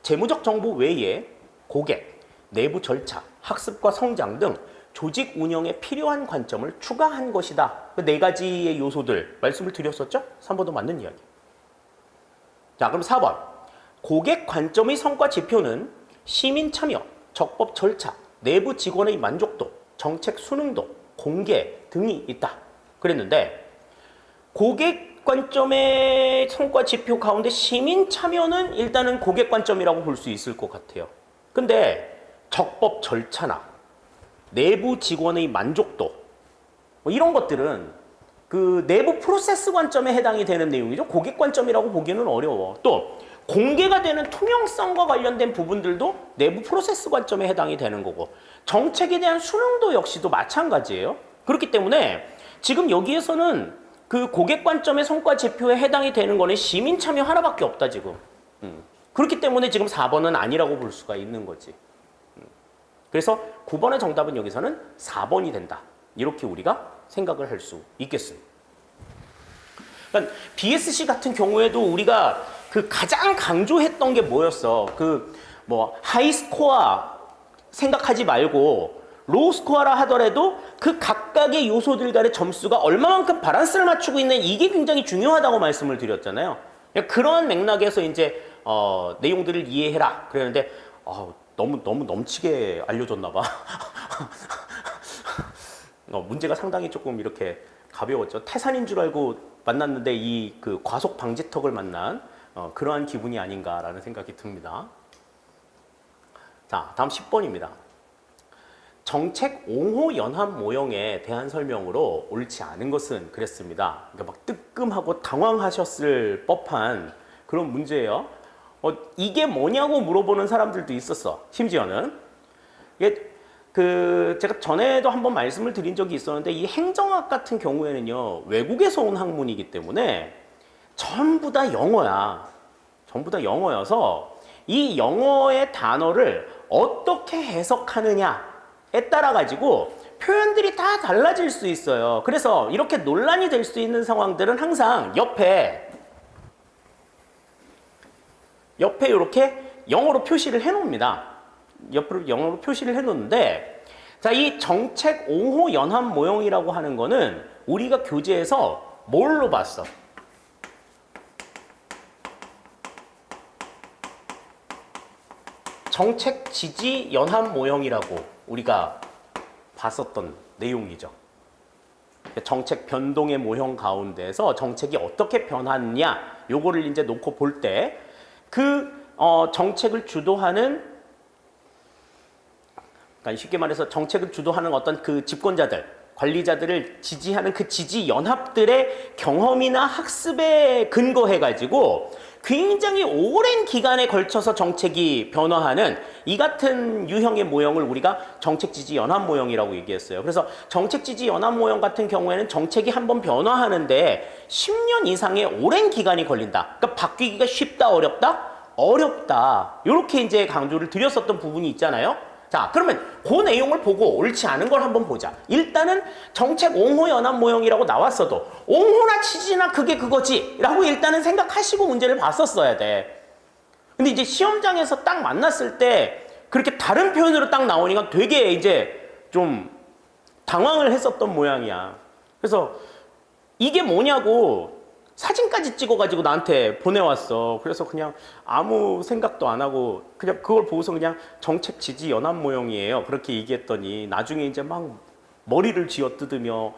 재무적 정보 외에 고객, 내부 절차, 학습과 성장 등 조직 운영에 필요한 관점을 추가한 것이다. 그 4가지의 요소들 말씀을 드렸었죠? 3번도 맞는 이야기. 자, 그럼 4번. 고객 관점의 성과 지표는 시민 참여, 적법 절차, 내부 직원의 만족도, 정책 수능도, 공개 등이 있다. 그랬는데 고객 관점의 성과 지표 가운데 시민 참여는 일단은 고객 관점이라고 볼 수 있을 것 같아요. 근데 적법 절차나 내부 직원의 만족도 뭐 이런 것들은 그 내부 프로세스 관점에 해당이 되는 내용이죠. 고객 관점이라고 보기는 어려워. 또 공개가 되는 투명성과 관련된 부분들도 내부 프로세스 관점에 해당이 되는 거고 정책에 대한 수능도 역시도 마찬가지예요. 그렇기 때문에 지금 여기에서는 그 고객 관점의 성과 지표에 해당이 되는 거는 시민 참여 하나밖에 없다 지금. 그렇기 때문에 지금 4번은 아니라고 볼 수가 있는 거지. 그래서 9번의 정답은 여기서는 4번이 된다. 이렇게 우리가 생각을 할 수 있겠습니다. 그러니까 BSC 같은 경우에도 우리가 그 가장 강조했던 게 뭐였어? 그 뭐 하이 스코어 생각하지 말고 로우스코어라 하더라도 그 각각의 요소들 간의 점수가 얼마만큼 밸런스를 맞추고 있는 이게 굉장히 중요하다고 말씀을 드렸잖아요. 그런 맥락에서 이제 내용들을 이해해라 그러는데 너무 넘치게 알려줬나 봐. 문제가 상당히 조금 이렇게 가벼웠죠. 태산인 줄 알고 만났는데 이 그 과속 방지턱을 만난 그러한 기분이 아닌가라는 생각이 듭니다. 자, 다음 10번입니다. 정책 옹호 연합 모형에 대한 설명으로 옳지 않은 것은 그랬습니다. 그러니까 막 뜨끔하고 당황하셨을 법한 그런 문제예요. 이게 뭐냐고 물어보는 사람들도 있었어. 심지어는 이게 제가 전에도 한번 말씀을 드린 적이 있었는데 이 행정학 같은 경우에는요 외국에서 온 학문이기 때문에 전부 다 영어야. 전부 다 영어여서 이 영어의 단어를 어떻게 해석하느냐에 따라 가지고 표현들이 다 달라질 수 있어요. 그래서 이렇게 논란이 될 수 있는 상황들은 항상 옆에 이렇게 영어로 표시를 해 놓습니다. 옆으로 영어로 표시를 해 놓는데 자, 이 정책 옹호 연합 모형이라고 하는 거는 우리가 교재에서 뭘로 봤어? 정책 지지 연합 모형이라고 우리가 봤었던 내용이죠. 정책 변동의 모형 가운데서 정책이 어떻게 변하느냐 요거를 이제 놓고 볼 때 정책을 주도하는 그러니까 쉽게 말해서 정책을 주도하는 어떤 그 집권자들, 관리자들을 지지하는 그 지지 연합들의 경험이나 학습에 근거해 가지고 굉장히 오랜 기간에 걸쳐서 정책이 변화하는 이 같은 유형의 모형을 우리가 정책 지지 연합 모형이라고 얘기했어요. 그래서 정책 지지 연합 모형 같은 경우에는 정책이 한번 변화하는데 10년 이상의 오랜 기간이 걸린다. 그러니까 바뀌기가 쉽다, 어렵다? 어렵다. 이렇게 이제 강조를 드렸었던 부분이 있잖아요. 자, 그러면 그 내용을 보고 옳지 않은 걸 한번 보자. 일단은 정책 옹호 연합 모형이라고 나왔어도 옹호나 지지나 그게 그거지 라고 일단은 생각하시고 문제를 봤었어야 돼. 근데 이제 시험장에서 딱 만났을 때 그렇게 다른 표현으로 딱 나오니까 되게 이제 좀 당황을 했었던 모양이야. 그래서 이게 뭐냐고 사진까지 찍어가지고 나한테 보내왔어. 그래서 그냥 아무 생각도 안 하고 그냥 그걸 보고서 그냥 정책 지지 연합 모형이에요. 그렇게 얘기했더니 나중에 이제 막 머리를 쥐어뜯으며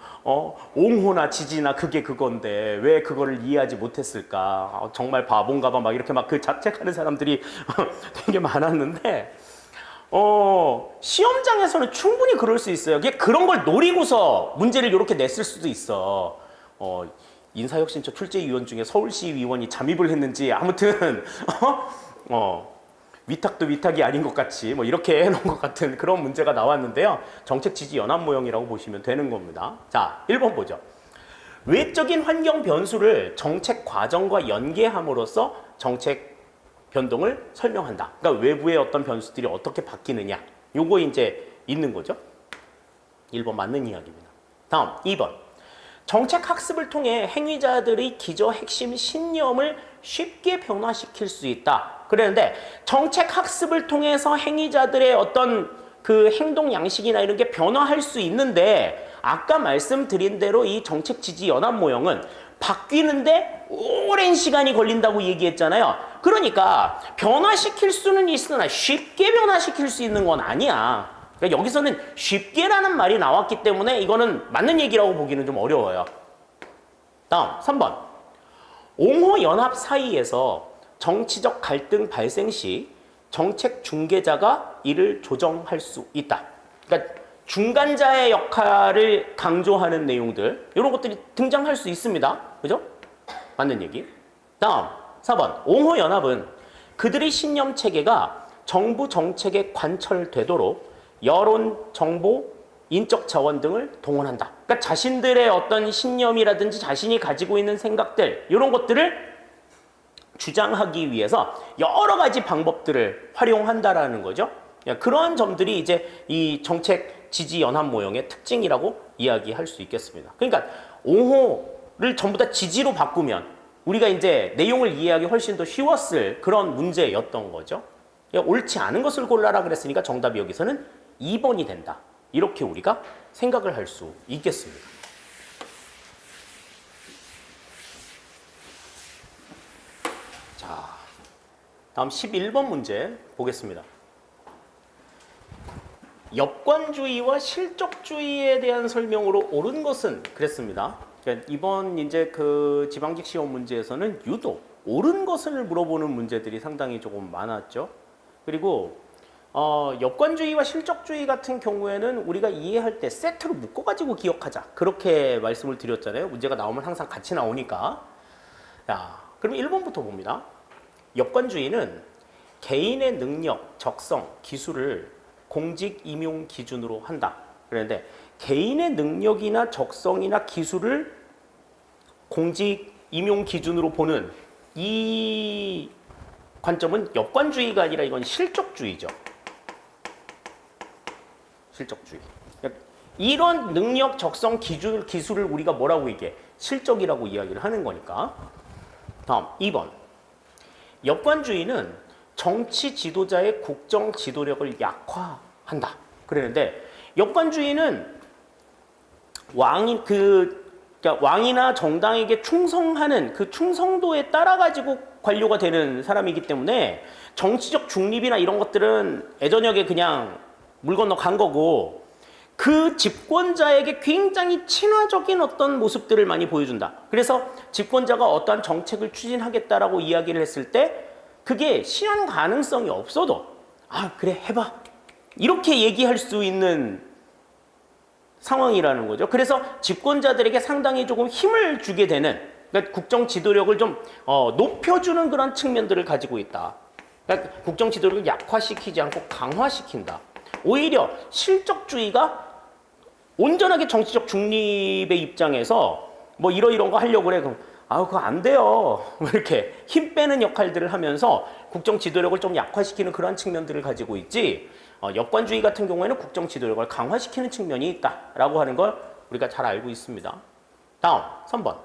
옹호나 지지나 그게 그건데 왜 그거를 이해하지 못했을까. 정말 바본가 봐. 막 이렇게 막 그 자책하는 사람들이 되게 많았는데 시험장에서는 충분히 그럴 수 있어요. 그런 걸 노리고서 문제를 이렇게 냈을 수도 있어. 인사혁신처 출제위원 중에 서울시의원이 잠입을 했는지 아무튼 위탁도 위탁이 아닌 것 같이 뭐 이렇게 해놓은 것 같은 그런 문제가 나왔는데요. 정책 지지 연합 모형이라고 보시면 되는 겁니다. 자, 1번 보죠. 외적인 환경 변수를 정책 과정과 연계함으로써 정책 변동을 설명한다. 그러니까 외부의 어떤 변수들이 어떻게 바뀌느냐. 요거 이제 있는 거죠. 1번 맞는 이야기입니다. 다음 2번. 정책 학습을 통해 행위자들의 기저 핵심 신념을 쉽게 변화시킬 수 있다. 그랬는데 정책 학습을 통해서 행위자들의 어떤 그 행동 양식이나 이런 게 변화할 수 있는데 아까 말씀드린 대로 이 정책 지지 연합 모형은 바뀌는데 오랜 시간이 걸린다고 얘기했잖아요. 그러니까 변화시킬 수는 있으나 쉽게 변화시킬 수 있는 건 아니야. 그러니까 여기서는 쉽게라는 말이 나왔기 때문에 이거는 맞는 얘기라고 보기는 좀 어려워요. 다음 3번. 옹호 연합 사이에서 정치적 갈등 발생 시 정책 중개자가 이를 조정할 수 있다. 그러니까 중간자의 역할을 강조하는 내용들 이런 것들이 등장할 수 있습니다. 그죠? 맞는 얘기. 다음 4번. 옹호 연합은 그들의 신념 체계가 정부 정책에 관철되도록 여론, 정보, 인적 자원 등을 동원한다. 그러니까 자신들의 어떤 신념이라든지 자신이 가지고 있는 생각들 이런 것들을 주장하기 위해서 여러 가지 방법들을 활용한다라는 거죠. 그러한 점들이 이제 이 정책 지지 연합 모형의 특징이라고 이야기할 수 있겠습니다. 그러니까 옹호를 전부 다 지지로 바꾸면 우리가 이제 내용을 이해하기 훨씬 더 쉬웠을 그런 문제였던 거죠. 옳지 않은 것을 골라라 그랬으니까 정답이 여기서는 2번이 된다. 이렇게 우리가 생각을 할 수 있겠습니다. 자, 다음 11번 문제 보겠습니다. 역관주의와 실적주의에 대한 설명으로 옳은 것은 그랬습니다. 그러니까 이번 이제 그 지방직 시험 문제에서는 유독 옳은 것을 물어보는 문제들이 상당히 조금 많았죠. 그리고 역관주의와 실적주의 같은 경우에는 우리가 이해할 때 세트로 묶어가지고 기억하자. 그렇게 말씀을 드렸잖아요. 문제가 나오면 항상 같이 나오니까. 자, 그럼 1번부터 봅니다. 역관주의는 개인의 능력, 적성, 기술을 공직 임용 기준으로 한다. 그런데 개인의 능력이나 적성이나 기술을 공직 임용 기준으로 보는 이 관점은 역관주의가 아니라 이건 실적주의죠. 실적주의. 이런 능력, 적성, 기술을 우리가 뭐라고 얘기해? 실적이라고 이야기를 하는 거니까. 다음 2번. 역관주의는 정치 지도자의 국정 지도력을 약화한다. 그랬는데 역관주의는 왕이나 정당에게 충성하는 그 충성도에 따라 가지고 관료가 되는 사람이기 때문에 정치적 중립이나 이런 것들은 예전역에 그냥 물 건너 간 거고 그 집권자에게 굉장히 친화적인 어떤 모습들을 많이 보여준다. 그래서 집권자가 어떠한 정책을 추진하겠다라고 이야기를 했을 때 그게 실현 가능성이 없어도 그래 해봐 이렇게 얘기할 수 있는 상황이라는 거죠. 그래서 집권자들에게 상당히 조금 힘을 주게 되는, 그러니까 국정 지도력을 좀 높여주는 그런 측면들을 가지고 있다. 그러니까 국정 지도력을 약화시키지 않고 강화시킨다. 오히려 실적주의가 온전하게 정치적 중립의 입장에서 뭐 이런 거 하려고 그래. 그럼 그거 안 돼요. 이렇게 힘 빼는 역할들을 하면서 국정 지도력을 좀 약화시키는 그러한 측면들을 가지고 있지. 역관주의 같은 경우에는 국정 지도력을 강화시키는 측면이 있다라고 하는 걸 우리가 잘 알고 있습니다. 다음 3번.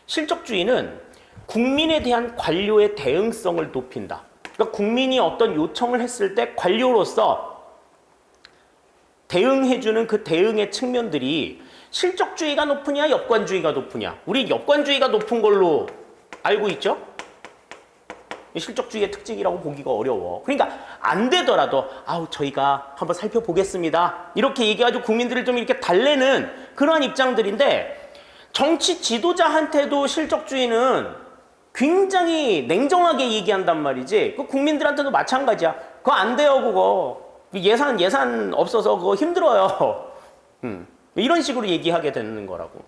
실적주의는 국민에 대한 관료의 대응성을 높인다. 그러니까 국민이 어떤 요청을 했을 때 관료로서 대응해주는 그 대응의 측면들이 실적주의가 높으냐 역관주의가 높으냐. 우리 역관주의가 높은 걸로 알고 있죠? 실적주의의 특징이라고 보기가 어려워. 그러니까 안 되더라도 저희가 한번 살펴보겠습니다. 이렇게 얘기해가지고 국민들을 좀 이렇게 달래는 그러한 입장들인데 정치 지도자한테도 실적주의는 굉장히 냉정하게 얘기한단 말이지. 그 국민들한테도 마찬가지야. 그거 안 돼요, 그거. 예산 없어서 그거 힘들어요. 이런 식으로 얘기하게 되는 거라고.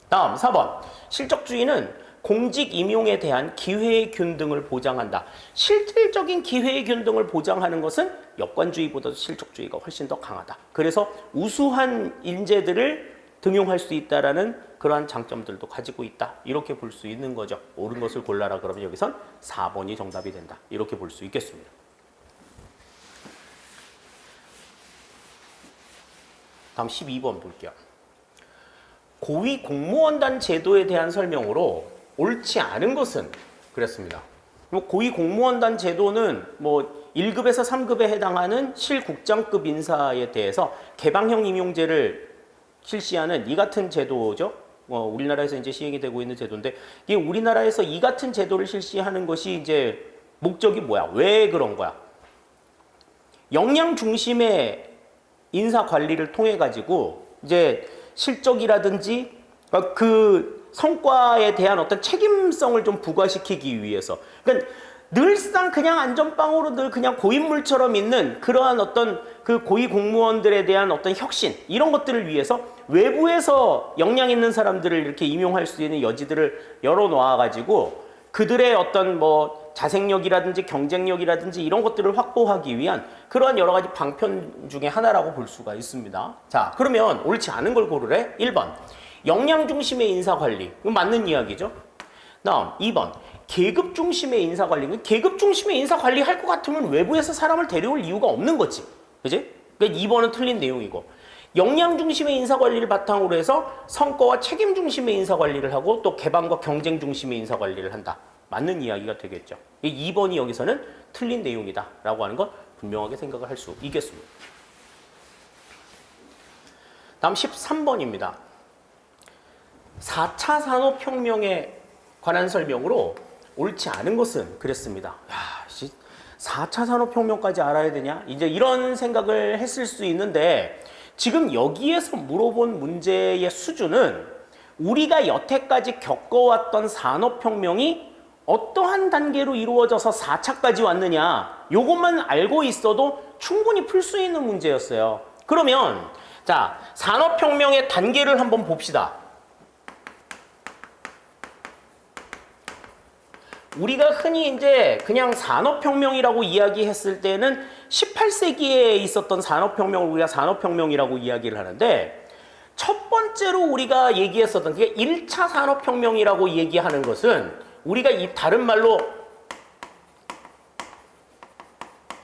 다음 4번. 실적주의는 공직 임용에 대한 기회의 균등을 보장한다. 실질적인 기회의 균등을 보장하는 것은 역관주의보다도 실적주의가 훨씬 더 강하다. 그래서 우수한 인재들을 등용할 수 있다라는 그러한 장점들도 가지고 있다. 이렇게 볼 수 있는 거죠. 옳은 것을 골라라 그러면 여기선 4번이 정답이 된다. 이렇게 볼 수 있겠습니다. 다음 12번 볼게요. 고위 공무원단 제도에 대한 설명으로 옳지 않은 것은 그랬습니다. 고위 공무원단 제도는 1급에서 3급에 해당하는 실국장급 인사에 대해서 개방형 임용제를 실시하는 이 같은 제도죠. 우리나라에서 이제 시행이 되고 있는 제도인데 이 우리나라에서 이 같은 제도를 실시하는 것이 이제 목적이 뭐야? 왜 그런 거야? 역량 중심의 인사 관리를 통해 가지고 이제 실적이라든지 그 성과에 대한 어떤 책임성을 좀 부과시키기 위해서. 그러니까 늘상 그냥 안전빵으로 늘 그냥 고인물처럼 있는 그러한 어떤 그 고위 공무원들에 대한 어떤 혁신 이런 것들을 위해서 외부에서 역량 있는 사람들을 이렇게 임용할 수 있는 여지들을 열어놓아 가지고 그들의 어떤 자생력이라든지 경쟁력이라든지 이런 것들을 확보하기 위한 그러한 여러 가지 방편 중에 하나라고 볼 수가 있습니다. 자, 그러면 옳지 않은 걸 고르래. 1번. 역량 중심의 인사 관리. 이건 맞는 이야기죠. 다음 2번. 계급 중심의 인사 관리. 계급 중심의 인사 관리 할 것 같으면 외부에서 사람을 데려올 이유가 없는 거지. 그지? 그러니까 2번은 틀린 내용이고. 역량 중심의 인사 관리를 바탕으로 해서 성과와 책임 중심의 인사 관리를 하고 또 개방과 경쟁 중심의 인사 관리를 한다. 맞는 이야기가 되겠죠. 2번이 여기서는 틀린 내용이다 라고 하는 건 분명하게 생각을 할 수 있겠습니다. 다음 13번입니다. 4차 산업혁명에 관한 설명으로 옳지 않은 것은 그랬습니다. 야, 4차 산업혁명까지 알아야 되냐? 이제 이런 생각을 했을 수 있는데 지금 여기에서 물어본 문제의 수준은 우리가 여태까지 겪어왔던 산업혁명이 어떠한 단계로 이루어져서 4차까지 왔느냐 요것만 알고 있어도 충분히 풀 수 있는 문제였어요. 그러면 자, 산업혁명의 단계를 한번 봅시다. 우리가 흔히 이제 그냥 산업혁명이라고 이야기했을 때는 18세기에 있었던 산업혁명을 우리가 산업혁명이라고 이야기를 하는데 첫 번째로 우리가 얘기했었던 게 1차 산업혁명이라고 얘기하는 것은 우리가 이 다른 말로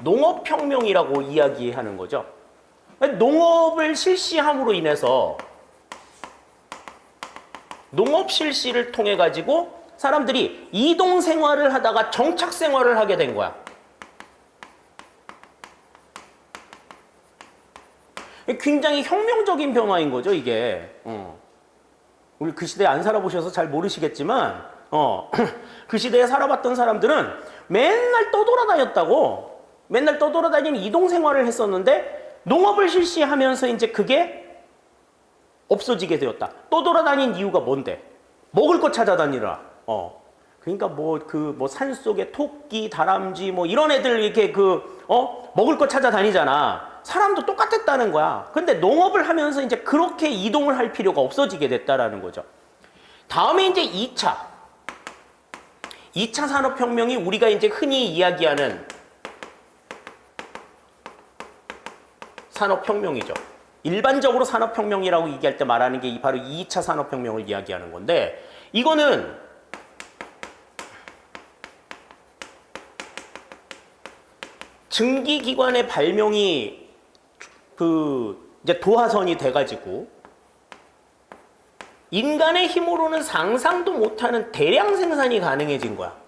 농업혁명이라고 이야기하는 거죠. 농업을 실시함으로 인해서 농업 실시를 통해 가지고 사람들이 이동 생활을 하다가 정착 생활을 하게 된 거야. 굉장히 혁명적인 변화인 거죠, 이게. 우리 그 시대에 안 살아보셔서 잘 모르시겠지만, 그 시대에 살아봤던 사람들은 맨날 떠돌아다녔다고. 맨날 떠돌아다니는 이동 생활을 했었는데, 농업을 실시하면서 이제 그게 없어지게 되었다. 떠돌아다닌 이유가 뭔데? 먹을 거 찾아다니라. 그러니까 뭐 산속에 토끼, 다람쥐 뭐 이런 애들 이렇게 먹을 거 찾아다니잖아. 사람도 똑같았다는 거야. 근데 농업을 하면서 이제 그렇게 이동을 할 필요가 없어지게 됐다라는 거죠. 다음에 이제 2차 산업혁명이 우리가 이제 흔히 이야기하는 산업혁명이죠. 일반적으로 산업혁명이라고 얘기할 때 말하는 게 바로 2차 산업혁명을 이야기하는 건데 이거는 증기기관의 발명이 이제 도화선이 돼가지고 인간의 힘으로는 상상도 못하는 대량 생산이 가능해진 거야.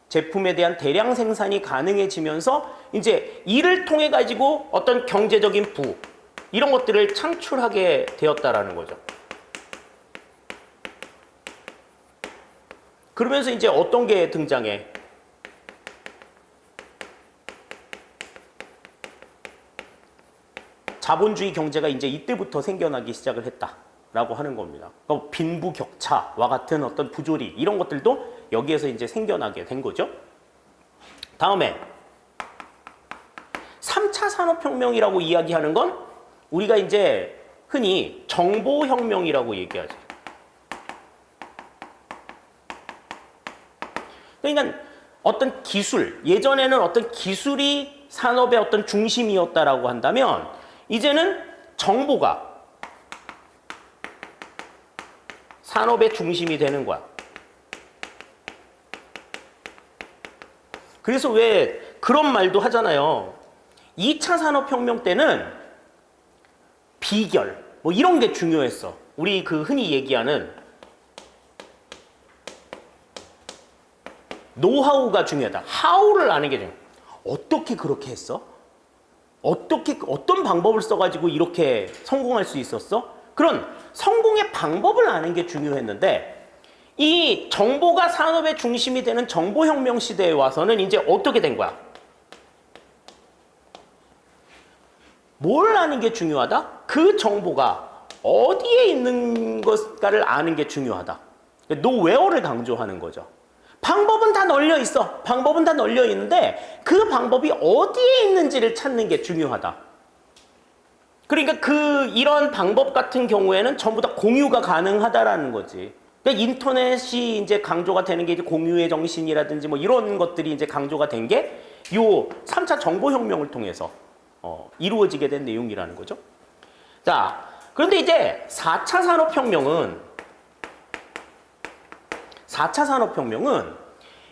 제품에 대한 대량 생산이 가능해지면서 이제 이를 통해 가지고 어떤 경제적인 부 이런 것들을 창출하게 되었다라는 거죠. 그러면서 이제 어떤 게 등장해? 자본주의 경제가 이제 이때부터 생겨나기 시작을 했다라고 하는 겁니다. 빈부격차와 같은 어떤 부조리 이런 것들도 여기에서 이제 생겨나게 된 거죠. 다음에 3차 산업혁명이라고 이야기하는 건 우리가 이제 흔히 정보혁명이라고 얘기하죠. 그러니까 어떤 기술, 예전에는 어떤 기술이 산업의 어떤 중심이었다라고 한다면 이제는 정보가 산업의 중심이 되는 거야. 그래서 왜 그런 말도 하잖아요. 2차 산업혁명 때는 비결, 뭐 이런 게 중요했어. 우리 그 흔히 얘기하는 노하우가 중요하다. 하우를 아는 게 중요해. 어떻게 그렇게 했어? 어떤 방법을 써가지고 이렇게 성공할 수 있었어? 그런 성공의 방법을 아는 게 중요했는데 이 정보가 산업의 중심이 되는 정보혁명 시대에 와서는 이제 어떻게 된 거야? 뭘 아는 게 중요하다? 그 정보가 어디에 있는 것가를 아는 게 중요하다. 노웨어를 강조하는 거죠. 방법은 다 널려 있어. 방법은 다 널려 있는데 그 방법이 어디에 있는지를 찾는 게 중요하다. 그러니까 이런 방법 같은 경우에는 전부 다 공유가 가능하다라는 거지. 그러니까 인터넷이 이제 강조가 되는 게 이제 공유의 정신이라든지 뭐 이런 것들이 이제 강조가 된 게 요 3차 정보혁명을 통해서 이루어지게 된 내용이라는 거죠. 자, 그런데 이제 4차 산업혁명은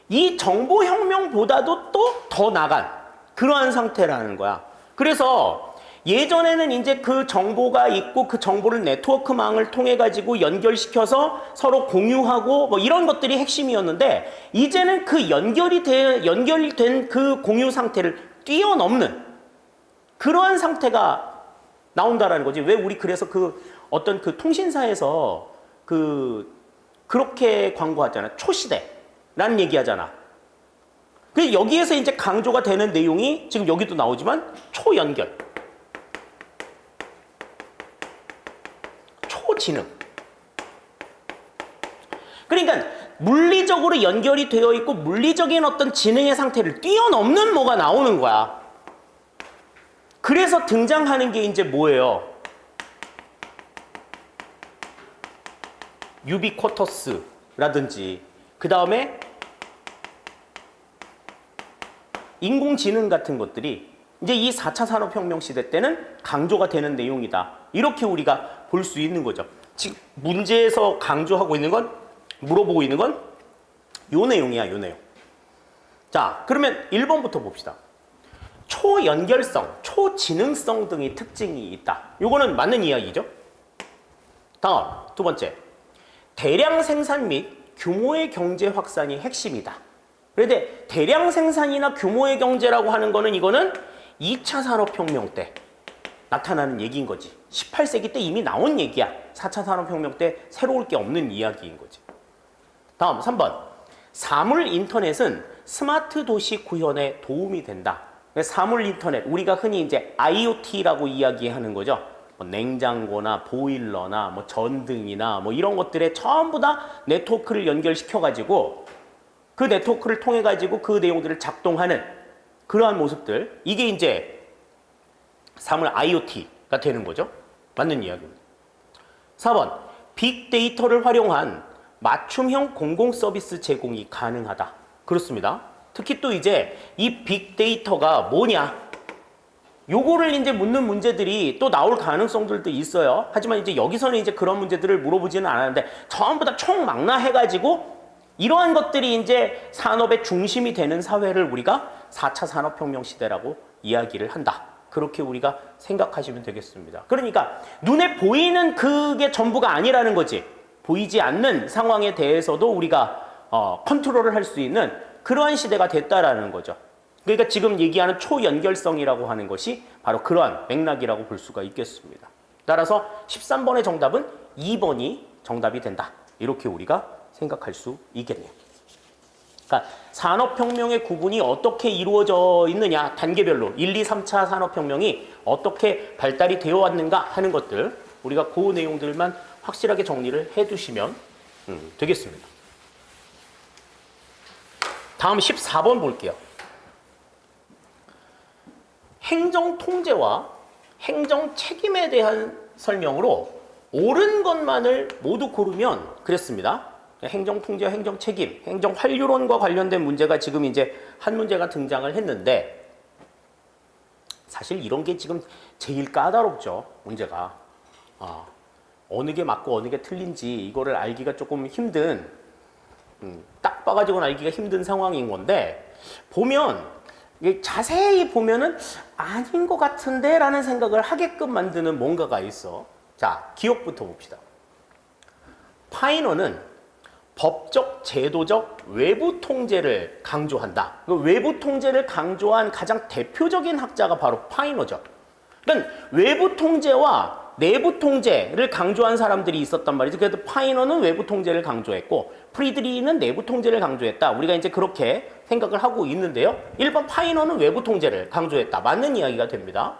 이 정보혁명보다도 또 더 나간 그러한 상태라는 거야. 그래서 예전에는 이제 그 정보가 있고 그 정보를 네트워크망을 통해 가지고 연결시켜서 서로 공유하고 뭐 이런 것들이 핵심이었는데 이제는 그 연결된 그 공유 상태를 뛰어넘는 그러한 상태가 나온다라는 거지. 왜 우리 그래서 그 어떤 그 통신사에서 그렇게 광고하잖아. 초시대라는 얘기하잖아. 그 여기에서 이제 강조가 되는 내용이 지금 여기도 나오지만 초연결, 초지능. 그러니까 물리적으로 연결이 되어 있고 물리적인 어떤 지능의 상태를 뛰어넘는 뭐가 나오는 거야. 그래서 등장하는 게 이제 뭐예요? 유비쿼터스라든지 그 다음에 인공지능 같은 것들이 이제 이 4차 산업혁명 시대 때는 강조가 되는 내용이다. 이렇게 우리가 볼 수 있는 거죠. 지금 문제에서 강조하고 있는 건, 물어보고 있는 건 요 내용이야, 요 내용. 자, 그러면 1번부터 봅시다. 초연결성, 초지능성 등의 특징이 있다. 요거는 맞는 이야기죠. 다음, 두 번째. 대량 생산 및 규모의 경제 확산이 핵심이다. 그런데 대량 생산이나 규모의 경제라고 하는 거는 이거는 2차 산업혁명 때 나타나는 얘기인 거지. 18세기 때 이미 나온 얘기야. 4차 산업혁명 때 새로울 게 없는 이야기인 거지. 다음 3번. 사물 인터넷은 스마트 도시 구현에 도움이 된다. 사물 인터넷, 우리가 흔히 이제 IoT라고 이야기하는 거죠. 뭐 냉장고나 보일러나 뭐 전등이나 뭐 이런 것들에 전부 다 네트워크를 연결시켜가지고 그 네트워크를 통해가지고 그 내용들을 작동하는 그러한 모습들. 이게 이제 사물 IoT가 되는 거죠. 맞는 이야기입니다. 4번. 빅데이터를 활용한 맞춤형 공공 서비스 제공이 가능하다. 그렇습니다. 특히 또 이제 이 빅데이터가 뭐냐? 요거를 이제 묻는 문제들이 또 나올 가능성들도 있어요. 하지만 이제 여기서는 이제 그런 문제들을 물어보지는 않았는데 전부 다 총망라해가지고 이러한 것들이 이제 산업의 중심이 되는 사회를 우리가 4차 산업혁명 시대라고 이야기를 한다. 그렇게 우리가 생각하시면 되겠습니다. 그러니까 눈에 보이는 그게 전부가 아니라는 거지. 보이지 않는 상황에 대해서도 우리가 컨트롤을 할 수 있는 그러한 시대가 됐다라는 거죠. 그러니까 지금 얘기하는 초연결성이라고 하는 것이 바로 그러한 맥락이라고 볼 수가 있겠습니다. 따라서 13번의 정답은 2번이 정답이 된다. 이렇게 우리가 생각할 수 있겠네요. 그러니까 산업혁명의 구분이 어떻게 이루어져 있느냐, 단계별로 1, 2, 3차 산업혁명이 어떻게 발달이 되어 왔는가 하는 것들, 우리가 그 내용들만 확실하게 정리를 해두시면 되겠습니다. 다음 14번 볼게요. 행정 통제와 행정 책임에 대한 설명으로 옳은 것만을 모두 고르면 그랬습니다. 행정 통제와 행정 책임, 행정 환류론과 관련된 문제가 지금 이제 한 문제가 등장을 했는데 사실 이런 게 지금 제일 까다롭죠, 문제가. 어느 게 맞고 어느 게 틀린지 이거를 알기가 조금 힘든, 딱 봐가지고는 알기가 힘든 상황인 건데, 보면 자세히 보면은 아닌 것 같은데 라는 생각을 하게끔 만드는 뭔가가 있어. 자, 기억부터 봅시다. 파이너는 법적, 제도적 외부 통제를 강조한다. 그 외부 통제를 강조한 가장 대표적인 학자가 바로 파이너죠. 그러니까 외부 통제와 내부 통제를 강조한 사람들이 있었단 말이죠. 그래서 파이너는 외부 통제를 강조했고 프리드리히는 내부 통제를 강조했다. 우리가 이제 그렇게 생각을 하고 있는데요. 1번 파이너는 외부 통제를 강조했다. 맞는 이야기가 됩니다.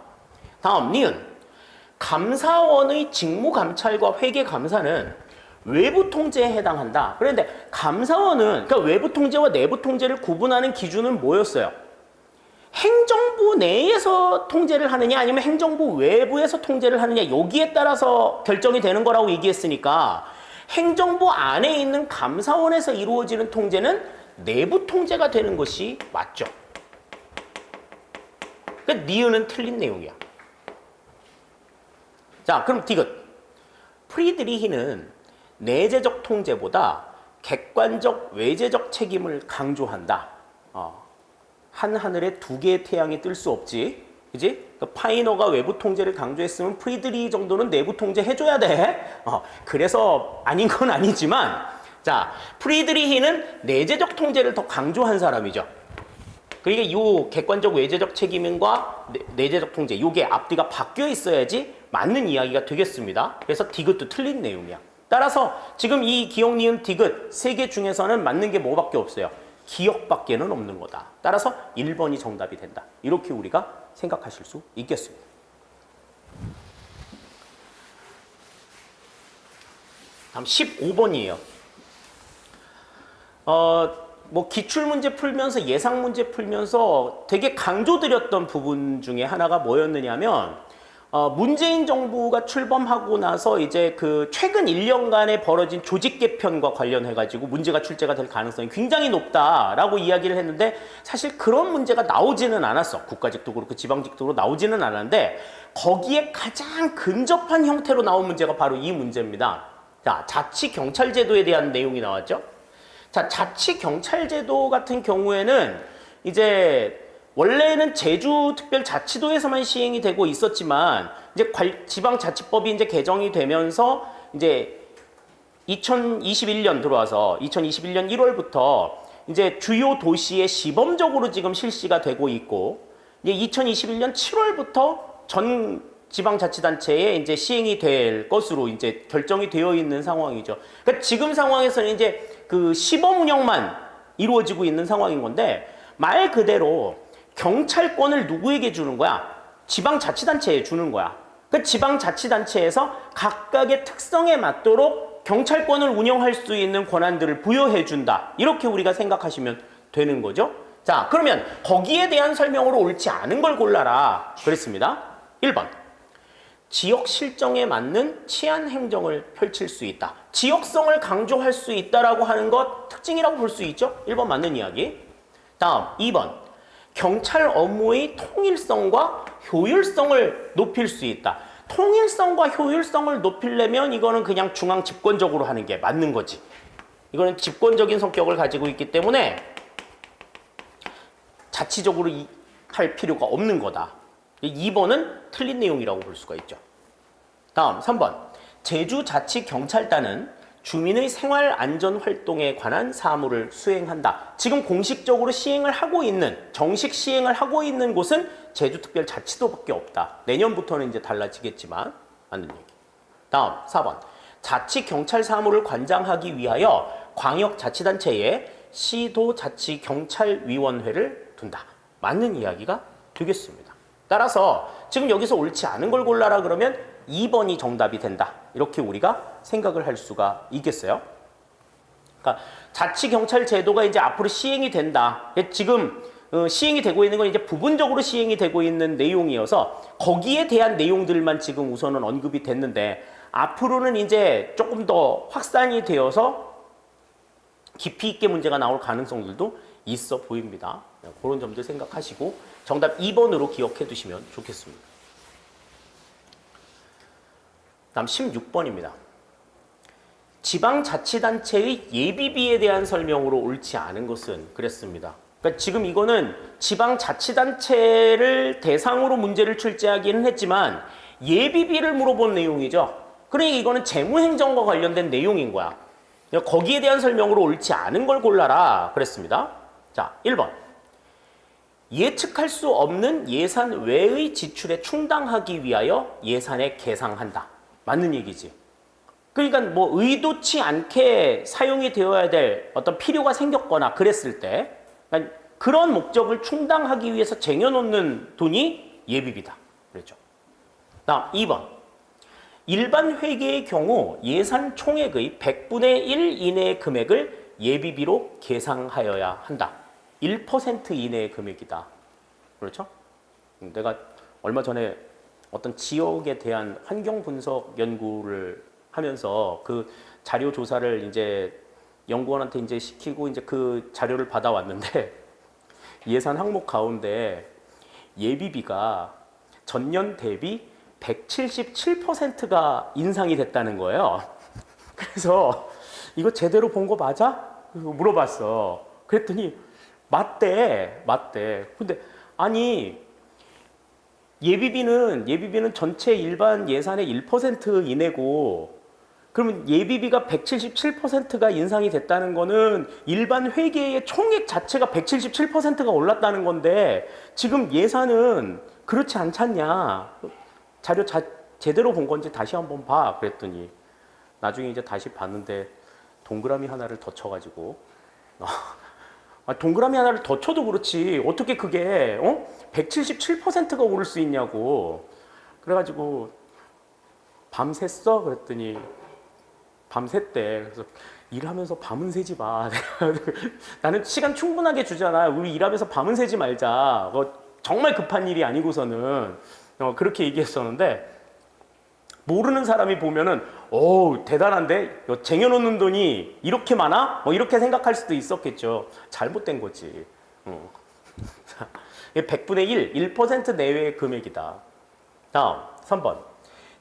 다음 니은. 감사원의 직무 감찰과 회계 감사는 외부 통제에 해당한다. 그런데 감사원은, 그러니까 외부 통제와 내부 통제를 구분하는 기준은 뭐였어요? 행정부 내에서 통제를 하느냐 아니면 행정부 외부에서 통제를 하느냐, 여기에 따라서 결정이 되는 거라고 얘기했으니까 행정부 안에 있는 감사원에서 이루어지는 통제는 내부 통제가 되는 것이 맞죠. 그러니까 니은은 틀린 내용이야. 자, 그럼 디귿. 프리드리히는 내재적 통제보다 객관적 외재적 책임을 강조한다. 한 하늘에 두 개의 태양이 뜰 수 없지. 그지? 그러니까 파이너가 외부 통제를 강조했으면 프리드리히 정도는 내부 통제 해줘야 돼. 그래서 아닌 건 아니지만, 자, 프리드리히는 내재적 통제를 더 강조한 사람이죠. 그러니까 이 객관적 외재적 책임과 내재적 통제, 이게 앞뒤가 바뀌어 있어야지 맞는 이야기가 되겠습니다. 그래서 디귿도 틀린 내용이야. 따라서 지금 이 기억, 니은, 디귿 세 개 중에서는 맞는 게 뭐밖에 없어요? 기억밖에는 없는 거다. 따라서 1번이 정답이 된다. 이렇게 우리가 생각하실 수 있겠습니다. 다음 15번이에요. 뭐 기출문제 풀면서 예상문제 풀면서 되게 강조드렸던 부분 중에 하나가 뭐였느냐면 문재인 정부가 출범하고 나서 이제 그 최근 1년간에 벌어진 조직 개편과 관련해가지고 문제가 출제가 될 가능성이 굉장히 높다라고 이야기를 했는데 사실 그런 문제가 나오지는 않았어. 국가직도 그렇고 지방직도 그렇고 나오지는 않았는데 거기에 가장 근접한 형태로 나온 문제가 바로 이 문제입니다. 자, 자치경찰제도에 대한 내용이 나왔죠. 자, 자치경찰제도 같은 경우에는 이제 원래는 제주특별자치도에서만 시행이 되고 있었지만 이제 지방자치법이 이제 개정이 되면서 이제 2021년 들어와서 2021년 1월부터 이제 주요 도시에 시범적으로 지금 실시가 되고 있고 이제 2021년 7월부터 전 지방자치단체에 이제 시행이 될 것으로 이제 결정이 되어 있는 상황이죠. 그러니까 지금 상황에서는 이제 그 시범 운영만 이루어지고 있는 상황인 건데 말 그대로 경찰권을 누구에게 주는 거야? 지방자치단체에 주는 거야. 그 지방자치단체에서 각각의 특성에 맞도록 경찰권을 운영할 수 있는 권한들을 부여해 준다. 이렇게 우리가 생각하시면 되는 거죠. 자, 그러면 거기에 대한 설명으로 옳지 않은 걸 골라라. 그랬습니다. 1번. 지역 실정에 맞는 치안 행정을 펼칠 수 있다. 지역성을 강조할 수 있다라고 하는 것 특징이라고 볼 수 있죠. 1번 맞는 이야기. 다음 2번. 경찰 업무의 통일성과 효율성을 높일 수 있다. 통일성과 효율성을 높이려면 이거는 그냥 중앙 집권적으로 하는 게 맞는 거지. 이거는 집권적인 성격을 가지고 있기 때문에 자치적으로 할 필요가 없는 거다. 2번은 틀린 내용이라고 볼 수가 있죠. 다음 3번. 제주자치경찰단은 주민의 생활 안전 활동에 관한 사무를 수행한다. 지금 공식적으로 시행을 하고 있는, 정식 시행을 하고 있는 곳은 제주특별자치도밖에 없다. 내년부터는 이제 달라지겠지만 맞는 얘기. 다음 4번. 자치경찰 사무를 관장하기 위하여 광역자치단체에 시도자치경찰위원회를 둔다. 맞는 이야기가 되겠습니다. 따라서 지금 여기서 옳지 않은 걸 골라라 그러면 2번이 정답이 된다. 이렇게 우리가 생각을 할 수가 있겠어요. 그러니까 자치경찰 제도가 이제 앞으로 시행이 된다. 지금 시행이 되고 있는 건 이제 부분적으로 시행이 되고 있는 내용이어서 거기에 대한 내용들만 지금 우선은 언급이 됐는데 앞으로는 이제 조금 더 확산이 되어서 깊이 있게 문제가 나올 가능성들도 있어 보입니다. 그런 점들 생각하시고 정답 2번으로 기억해 두시면 좋겠습니다. 다음 16번입니다. 지방자치단체의 예비비에 대한 설명으로 옳지 않은 것은 그랬습니다. 그러니까 지금 이거는 지방자치단체를 대상으로 문제를 출제하기는 했지만 예비비를 물어본 내용이죠. 그러니까 이거는 재무행정과 관련된 내용인 거야. 거기에 대한 설명으로 옳지 않은 걸 골라라 그랬습니다. 자, 1번. 예측할 수 없는 예산 외의 지출에 충당하기 위하여 예산에 계상한다. 맞는 얘기지. 그러니까 뭐 의도치 않게 사용이 되어야 될 어떤 필요가 생겼거나 그랬을 때 그런 목적을 충당하기 위해서 쟁여놓는 돈이 예비비다. 그랬죠. 다음 2번. 일반 회계의 경우 예산 총액의 100분의 1 이내의 금액을 예비비로 계상하여야 한다. 1% 이내의 금액이다. 그렇죠? 내가 얼마 전에 어떤 지역에 대한 환경 분석 연구를 하면서 그 자료 조사를 이제 연구원한테 이제 시키고 이제 그 자료를 받아왔는데 예산 항목 가운데 예비비가 전년 대비 177%가 인상이 됐다는 거예요. 그래서 이거 제대로 본 거 맞아? 물어봤어. 그랬더니 맞대. 근데 아니 예비비는 전체 일반 예산의 1% 이내고 그러면 예비비가 177%가 인상이 됐다는 거는 일반 회계의 총액 자체가 177%가 올랐다는 건데 지금 예산은 그렇지 않잖냐. 자료 제대로 본 건지 다시 한번 봐. 그랬더니 나중에 이제 다시 봤는데 동그라미 하나를 더 쳐가지고 동그라미 하나를 더 쳐도 그렇지 어떻게 그게 177%가 오를 수 있냐고. 그래가지고 밤샜어? 그랬더니 밤샜대. 그래서 일하면서 밤은 새지 마. 나는 시간 충분하게 주잖아. 우리 일하면서 밤은 새지 말자. 정말 급한 일이 아니고서는 그렇게 얘기했었는데 모르는 사람이 보면은 대단한데 쟁여놓는 돈이 이렇게 많아? 이렇게 생각할 수도 있었겠죠. 잘못된 거지. 100분의 1, 1% 내외의 금액이다. 다음 3번.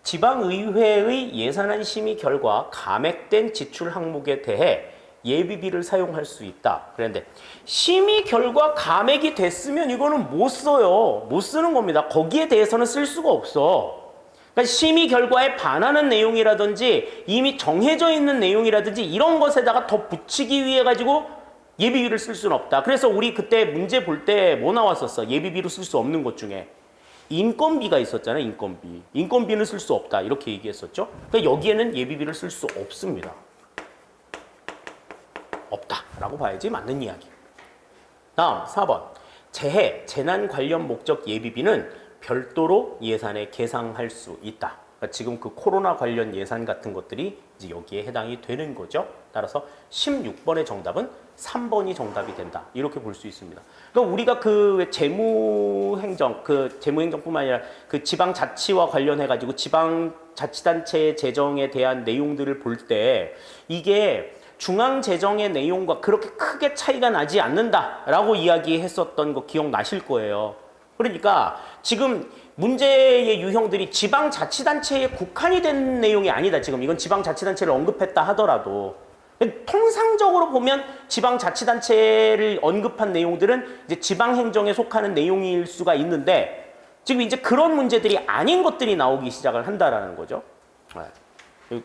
지방의회의 예산안 심의 결과 감액된 지출 항목에 대해 예비비를 사용할 수 있다. 그런데 심의 결과 감액이 됐으면 이거는 못 써요. 못 쓰는 겁니다. 거기에 대해서는 쓸 수가 없어. 그러니까 심의 결과에 반하는 내용이라든지 이미 정해져 있는 내용이라든지 이런 것에다가 더 붙이기 위해 가지고 예비비를 쓸 수는 없다. 그래서 우리 그때 문제 볼 때 뭐 나왔었어? 예비비로 쓸 수 없는 것 중에 인건비가 있었잖아요. 인건비. 인건비는 쓸 수 없다. 이렇게 얘기했었죠. 그러니까 여기에는 예비비를 쓸 수 없습니다. 없다라고 봐야지 맞는 이야기. 다음 4번. 재난 관련 목적 예비비는 별도로 예산에 계상할 수 있다. 그러니까 지금 그 코로나 관련 예산 같은 것들이 이제 여기에 해당이 되는 거죠. 따라서 16번의 정답은 3번이 정답이 된다. 이렇게 볼 수 있습니다. 그러니까 우리가 그 재무행정뿐만 아니라 그 지방자치와 관련해 가지고 지방자치단체 재정에 대한 내용들을 볼 때 이게 중앙재정의 내용과 그렇게 크게 차이가 나지 않는다라고 이야기했었던 거 기억나실 거예요. 그러니까 지금 문제의 유형들이 지방자치단체에 국한이 된 내용이 아니다. 지금 이건 지방자치단체를 언급했다 하더라도 통상적으로 보면 지방자치단체를 언급한 내용들은 이제 지방행정에 속하는 내용일 수가 있는데 지금 이제 그런 문제들이 아닌 것들이 나오기 시작을 한다라는 거죠.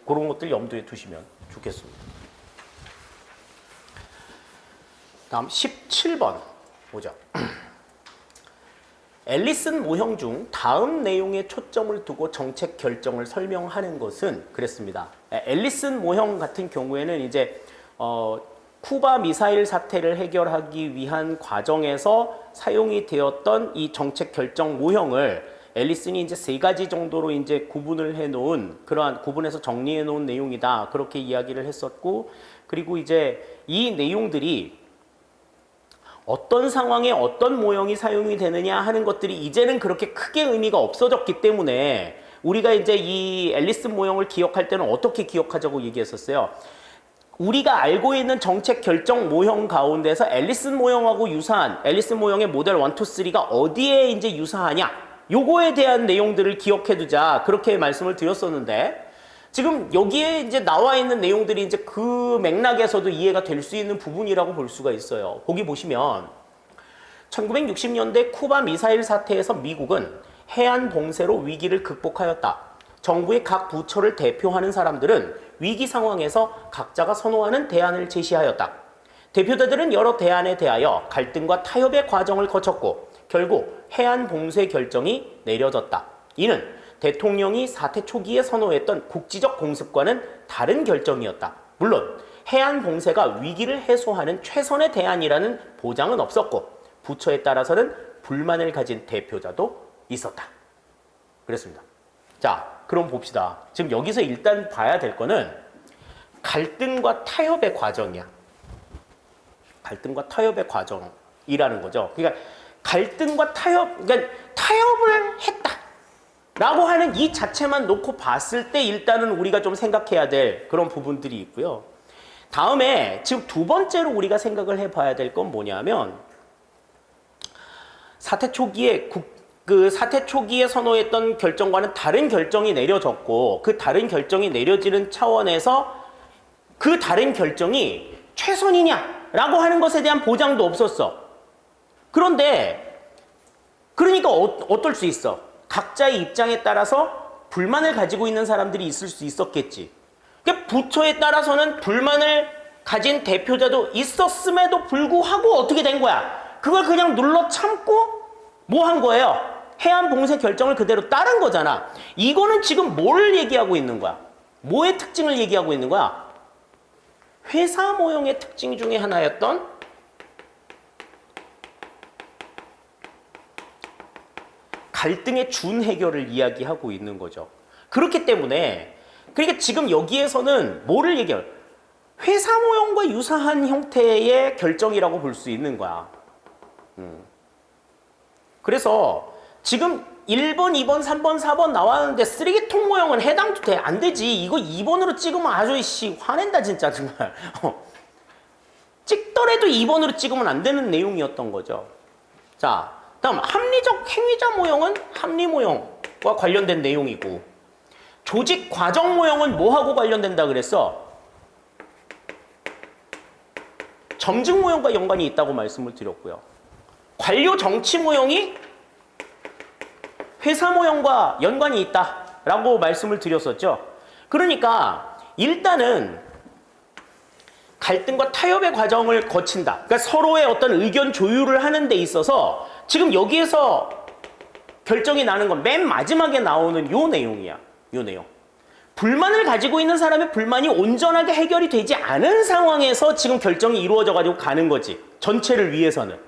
그런 것들 염두에 두시면 좋겠습니다. 다음 17번 보죠. 앨리슨 모형 중 다음 내용에 초점을 두고 정책 결정을 설명하는 것은 그랬습니다. 앨리슨 모형 같은 경우에는 이제 쿠바 미사일 사태를 해결하기 위한 과정에서 사용이 되었던 이 정책 결정 모형을 앨리슨이 이제 3가지 정도로 이제 구분을 해 놓은 그러한 구분해서 정리해 놓은 내용이다. 그렇게 이야기를 했었고, 그리고 이제 이 내용들이 어떤 상황에 어떤 모형이 사용이 되느냐 하는 것들이 이제는 그렇게 크게 의미가 없어졌기 때문에 우리가 이제 이 앨리슨 모형을 기억할 때는 어떻게 기억하자고 얘기했었어요. 우리가 알고 있는 정책 결정 모형 가운데서 앨리슨 모형하고 유사한 앨리슨 모형의 모델 1, 2, 3가 어디에 이제 유사하냐 요거에 대한 내용들을 기억해 두자 그렇게 말씀을 드렸었는데 지금 여기에 이제 나와 있는 내용들이 이제 그 맥락에서도 이해가 될 수 있는 부분이라고 볼 수가 있어요. 거기 보시면 1960년대 쿠바 미사일 사태에서 미국은 해안 봉쇄로 위기를 극복하였다. 정부의 각 부처를 대표하는 사람들은 위기 상황에서 각자가 선호하는 대안을 제시하였다. 대표자들은 여러 대안에 대하여 갈등과 타협의 과정을 거쳤고 결국 해안 봉쇄 결정이 내려졌다. 이는 대통령이 사태 초기에 선호했던 국지적 공습과는 다른 결정이었다. 물론 해안 봉쇄가 위기를 해소하는 최선의 대안이라는 보장은 없었고 부처에 따라서는 불만을 가진 대표자도 있었다. 그랬습니다. 자, 그럼 봅시다. 지금 여기서 일단 봐야 될 거는 갈등과 타협의 과정이야. 갈등과 타협의 과정이라는 거죠. 그러니까 갈등과 그러니까 타협을 했다. 라고 하는 이 자체만 놓고 봤을 때 일단은 우리가 좀 생각해야 될 그런 부분들이 있고요. 다음에 지금 두 번째로 우리가 생각을 해봐야 될 건 뭐냐면 사태 초기에 사태 초기에 선호했던 결정과는 다른 결정이 내려졌고 그 다른 결정이 내려지는 차원에서 그 다른 결정이 최선이냐라고 하는 것에 대한 보장도 없었어. 그런데 그러니까 어떨 수 있어? 각자의 입장에 따라서 불만을 가지고 있는 사람들이 있을 수 있었겠지. 그러니까 부처에 따라서는 불만을 가진 대표자도 있었음에도 불구하고 어떻게 된 거야? 그걸 그냥 눌러 참고 뭐 한 거예요? 해안 봉쇄 결정을 그대로 따른 거잖아. 이거는 지금 뭘 얘기하고 있는 거야? 뭐의 특징을 얘기하고 있는 거야? 회사 모형의 특징 중에 하나였던 갈등의 준해결을 이야기하고 있는 거죠. 그렇기 때문에 그러니까 지금 여기에서는 뭐를 얘기해요? 회사 모형과 유사한 형태의 결정이라고 볼 수 있는 거야. 그래서 지금 1번, 2번, 3번, 4번 나왔는데 쓰레기통 모형은 해당도 돼? 안 되지. 이거 2번으로 찍으면 아주 화낸다 진짜 정말. 찍더라도 2번으로 찍으면 안 되는 내용이었던 거죠. 자, 다음 합리적 행위자 모형은 합리 모형과 관련된 내용이고 조직 과정 모형은 뭐하고 관련된다 그랬어? 점증 모형과 연관이 있다고 말씀을 드렸고요. 관료 정치 모형이 회사 모형과 연관이 있다라고 말씀을 드렸었죠. 그러니까 일단은 갈등과 타협의 과정을 거친다. 그러니까 서로의 어떤 의견 조율을 하는 데 있어서 지금 여기에서 결정이 나는 건 맨 마지막에 나오는 요 내용이야. 요 내용. 불만을 가지고 있는 사람의 불만이 온전하게 해결이 되지 않은 상황에서 지금 결정이 이루어져 가지고 가는 거지. 전체를 위해서는.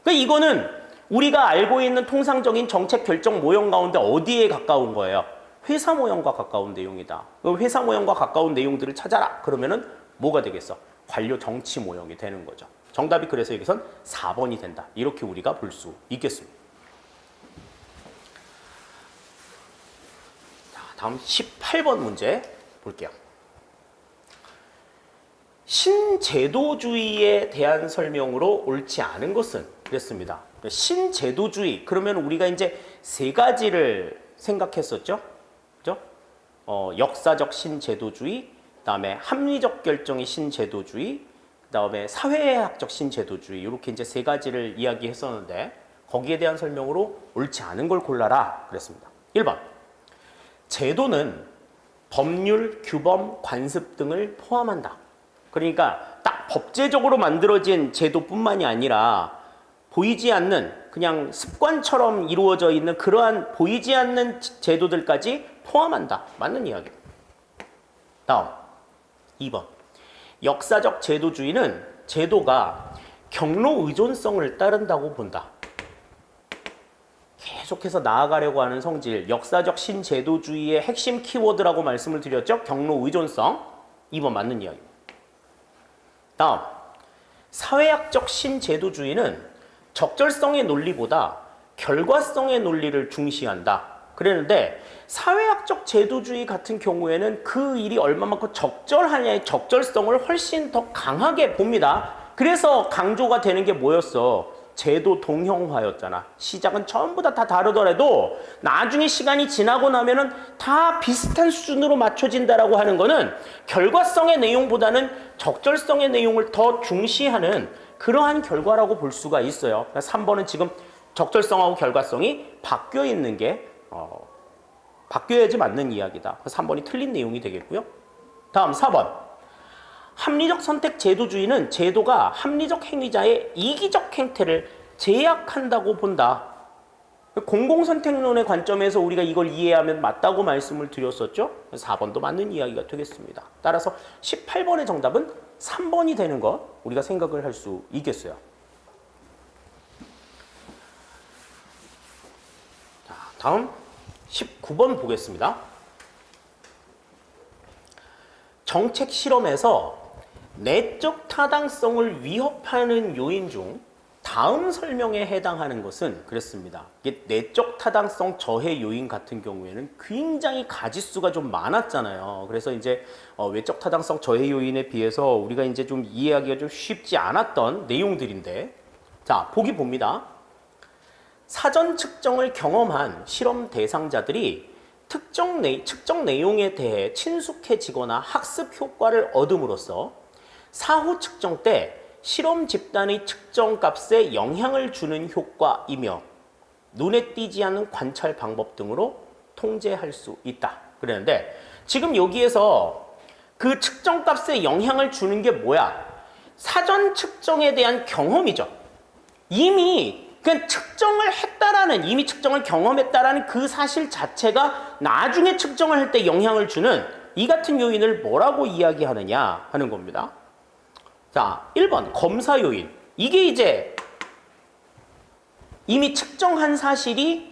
그러니까 이거는 우리가 알고 있는 통상적인 정책 결정 모형 가운데 어디에 가까운 거예요? 회사 모형과 가까운 내용이다. 회사 모형과 가까운 내용들을 찾아라. 그러면은 뭐가 되겠어? 관료 정치 모형이 되는 거죠. 정답이 그래서 여기선 4번이 된다. 이렇게 우리가 볼 수 있겠습니다. 자, 다음 18번 문제 볼게요. 신제도주의에 대한 설명으로 옳지 않은 것은 그랬습니다. 신제도주의 그러면 우리가 이제 세 가지를 생각했었죠. 그죠? 역사적 신제도주의, 그다음에 합리적 결정의 신제도주의, 그다음에 사회학적 신제도주의 이렇게 이제 세 가지를 이야기했었는데 거기에 대한 설명으로 옳지 않은 걸 골라라 그랬습니다. 1번. 제도는 법률, 규범, 관습 등을 포함한다. 그러니까 딱 법제적으로 만들어진 제도뿐만이 아니라 보이지 않는 그냥 습관처럼 이루어져 있는 그러한 보이지 않는 제도들까지 포함한다. 맞는 이야기. 다음 2번. 역사적 제도주의는 제도가 경로 의존성을 따른다고 본다. 계속해서 나아가려고 하는 성질, 역사적 신제도주의의 핵심 키워드라고 말씀을 드렸죠. 경로 의존성. 2번 맞는 이야기. 다음 사회학적 신제도주의는 적절성의 논리보다 결과성의 논리를 중시한다. 그랬는데 사회학적 제도주의 같은 경우에는 그 일이 얼마만큼 적절하냐의 적절성을 훨씬 더 강하게 봅니다. 그래서 강조가 되는 게 뭐였어? 제도 동형화였잖아. 시작은 전부 다 다르더라도 나중에 시간이 지나고 나면은 다 비슷한 수준으로 맞춰진다라고 하는 거는 결과성의 내용보다는 적절성의 내용을 더 중시하는 그러한 결과라고 볼 수가 있어요. 3번은 지금 적절성하고 결과성이 바뀌어 있는 게 바뀌어야지 맞는 이야기다. 3번이 틀린 내용이 되겠고요. 다음 4번. 합리적 선택 제도주의는 제도가 합리적 행위자의 이기적 행태를 제약한다고 본다. 공공선택론의 관점에서 우리가 이걸 이해하면 맞다고 말씀을 드렸었죠. 4번도 맞는 이야기가 되겠습니다. 따라서 18번의 정답은 3번이 되는 것 우리가 생각을 할 수 있겠어요. 자, 다음 19번 보겠습니다. 정책 실험에서 내적 타당성을 위협하는 요인 중 다음 설명에 해당하는 것은 그랬습니다. 이게 내적 타당성 저해 요인 같은 경우에는 굉장히 가지수가 좀 많았잖아요. 그래서 이제 외적 타당성 저해 요인에 비해서 우리가 이제 좀 이해하기가 좀 쉽지 않았던 내용들인데, 자, 보기 봅니다. 사전 측정을 경험한 실험 대상자들이 측정 내용에 대해 친숙해지거나 학습 효과를 얻음으로써 사후 측정 때 실험 집단의 측정 값에 영향을 주는 효과이며 눈에 띄지 않는 관찰 방법 등으로 통제할 수 있다. 그랬는데 지금 여기에서 그 측정 값에 영향을 주는 게 뭐야? 사전 측정에 대한 경험이죠. 이미 그냥 측정을 했다라는, 이미 측정을 경험했다라는 그 사실 자체가 나중에 측정을 할 때 영향을 주는 이 같은 요인을 뭐라고 이야기하느냐 하는 겁니다. 자, 1번 검사 요인. 이게 이제 이미 측정한 사실이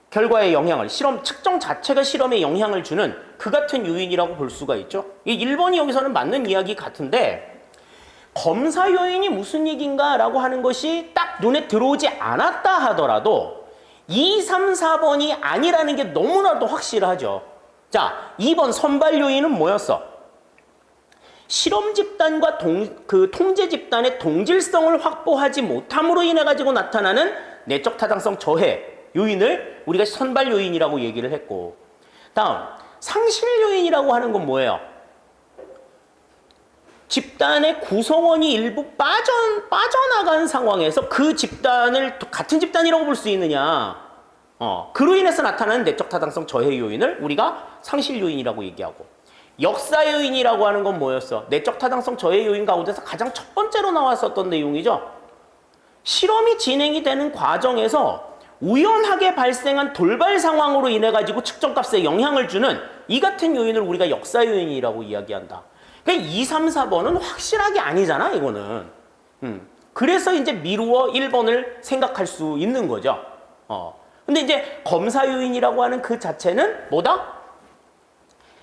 결과에 영향을, 실험 측정 자체가 실험에 영향을 주는 그 같은 요인이라고 볼 수가 있죠. 이 1번이 여기서는 맞는 이야기 같은데, 검사 요인이 무슨 얘기인가 라고 하는 것이 딱 눈에 들어오지 않았다 하더라도 2, 3, 4번이 아니라는 게 너무나도 확실하죠. 자, 2번 선발 요인은 뭐였어? 실험 집단과 통제 집단의 동질성을 확보하지 못함으로 인해 가지고 나타나는 내적 타당성 저해 요인을 우리가 선발 요인이라고 얘기를 했고, 다음 상실 요인이라고 하는 건 뭐예요? 집단의 구성원이 일부 빠져나간 상황에서 그 집단을 같은 집단이라고 볼 수 있느냐, 그로 인해서 나타나는 내적 타당성 저해 요인을 우리가 상실 요인이라고 얘기하고, 역사 요인이라고 하는 건 뭐였어? 내적 타당성 저해 요인 가운데서 가장 첫 번째로 나왔었던 내용이죠. 실험이 진행이 되는 과정에서 우연하게 발생한 돌발 상황으로 인해 가지고 측정값에 영향을 주는 이 같은 요인을 우리가 역사 요인이라고 이야기한다. 그러니까 2, 3, 4번은 확실하게 아니잖아, 이거는. 그래서 이제 미루어 1번을 생각할 수 있는 거죠. 근데 이제 검사 요인이라고 하는 그 자체는 뭐다?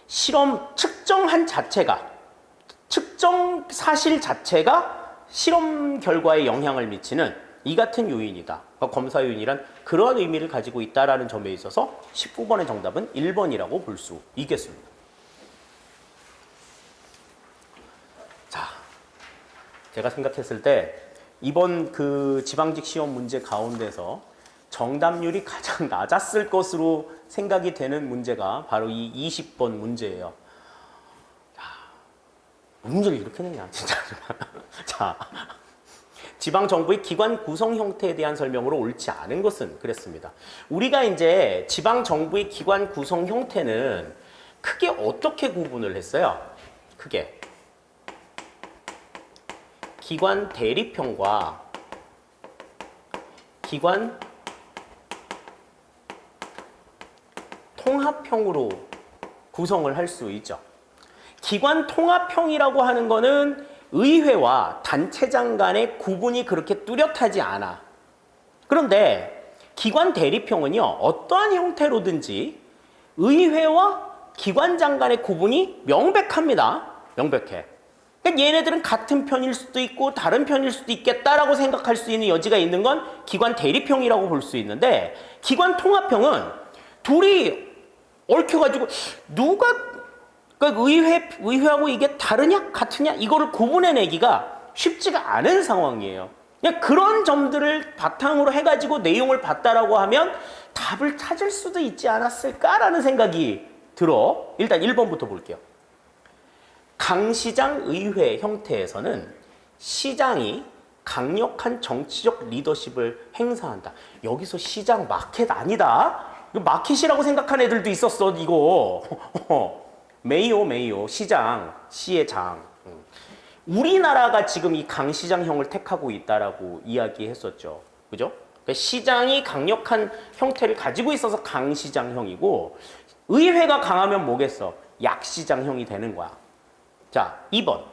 실험 측정한 자체가, 측정 사실 자체가 실험 결과에 영향을 미치는 이 같은 요인이다. 그러니까 검사 요인이란 그러한 의미를 가지고 있다라는 점에 있어서 19번의 정답은 1번이라고 볼 수 있겠습니다. 자, 제가 생각했을 때 이번 그 지방직 시험 문제 가운데서 정답률이 가장 낮았을 것으로 생각이 되는 문제가 바로 이 20번 문제예요. 자, 문제를 이렇게 내냐, 진짜. 자, 지방정부의 기관 구성 형태에 대한 설명으로 옳지 않은 것은 그랬습니다. 우리가 이제 지방정부의 기관 구성 형태는 크게 어떻게 구분을 했어요? 크게. 기관 대립형과 기관 통합형으로 구성을 할 수 있죠. 기관 통합형이라고 하는 거는 의회와 단체장 간의 구분이 그렇게 뚜렷하지 않아. 그런데 기관 대립형은요, 어떠한 형태로든지 의회와 기관장 간의 구분이 명백합니다. 명백해. 그러니까 얘네들은 같은 편일 수도 있고 다른 편일 수도 있겠다라고 생각할 수 있는 여지가 있는 건 기관 대립형이라고 볼 수 있는데, 기관 통합형은 둘이 얽혀가지고 누가 그러니까 의회하고 이게 다르냐 같으냐 이거를 구분해내기가 쉽지가 않은 상황이에요. 그냥 그런 점들을 바탕으로 해가지고 내용을 봤다라고 하면 답을 찾을 수도 있지 않았을까라는 생각이 들어. 일단 1번부터 볼게요. 강시장 의회 형태에서는 시장이 강력한 정치적 리더십을 행사한다. 여기서 시장 마켓 아니다. 이거 마켓이라고 생각한 애들도 있었어, 이거. 메이오, 시장, 시의 장. 우리나라가 지금 이 강시장형을 택하고 있다라고 이야기했었죠. 그죠? 그러니까 시장이 강력한 형태를 가지고 있어서 강시장형이고, 의회가 강하면 뭐겠어? 약시장형이 되는 거야. 자, 2번.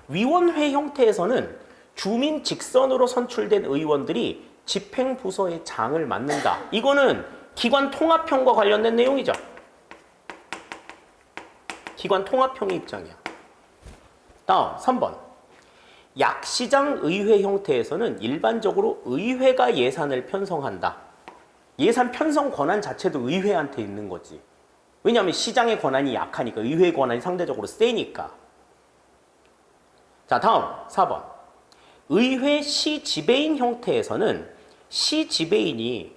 위원회 형태에서는 주민 직선으로 선출된 의원들이 집행부서의 장을 맡는다. 이거는 기관 통합형과 관련된 내용이죠. 기관 통합형의 입장이야. 다음 3번. 약시장 의회 형태에서는 일반적으로 의회가 예산을 편성한다. 예산 편성 권한 자체도 의회한테 있는 거지. 왜냐하면 시장의 권한이 약하니까, 의회의 권한이 상대적으로 세니까. 자, 다음 4번. 의회 시지배인 형태에서는 시지배인이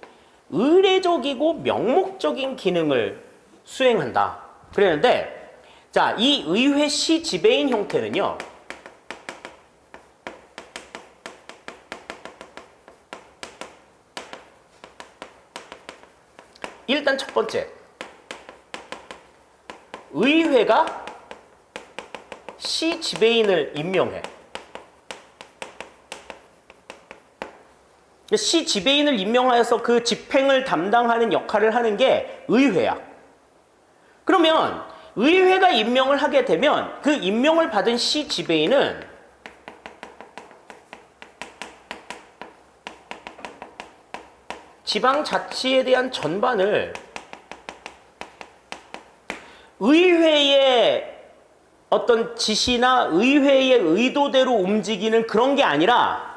의례적이고 명목적인 기능을 수행한다. 그랬는데, 자, 이 의회 시지배인 형태는요, 일단 첫 번째, 의회가 시지배인을 임명해. 시 지배인을 임명하여서 그 집행을 담당하는 역할을 하는 게 의회야. 그러면 의회가 임명을 하게 되면 그 임명을 받은 시 지배인은 지방자치에 대한 전반을 의회의 어떤 지시나 의회의 의도대로 움직이는 그런 게 아니라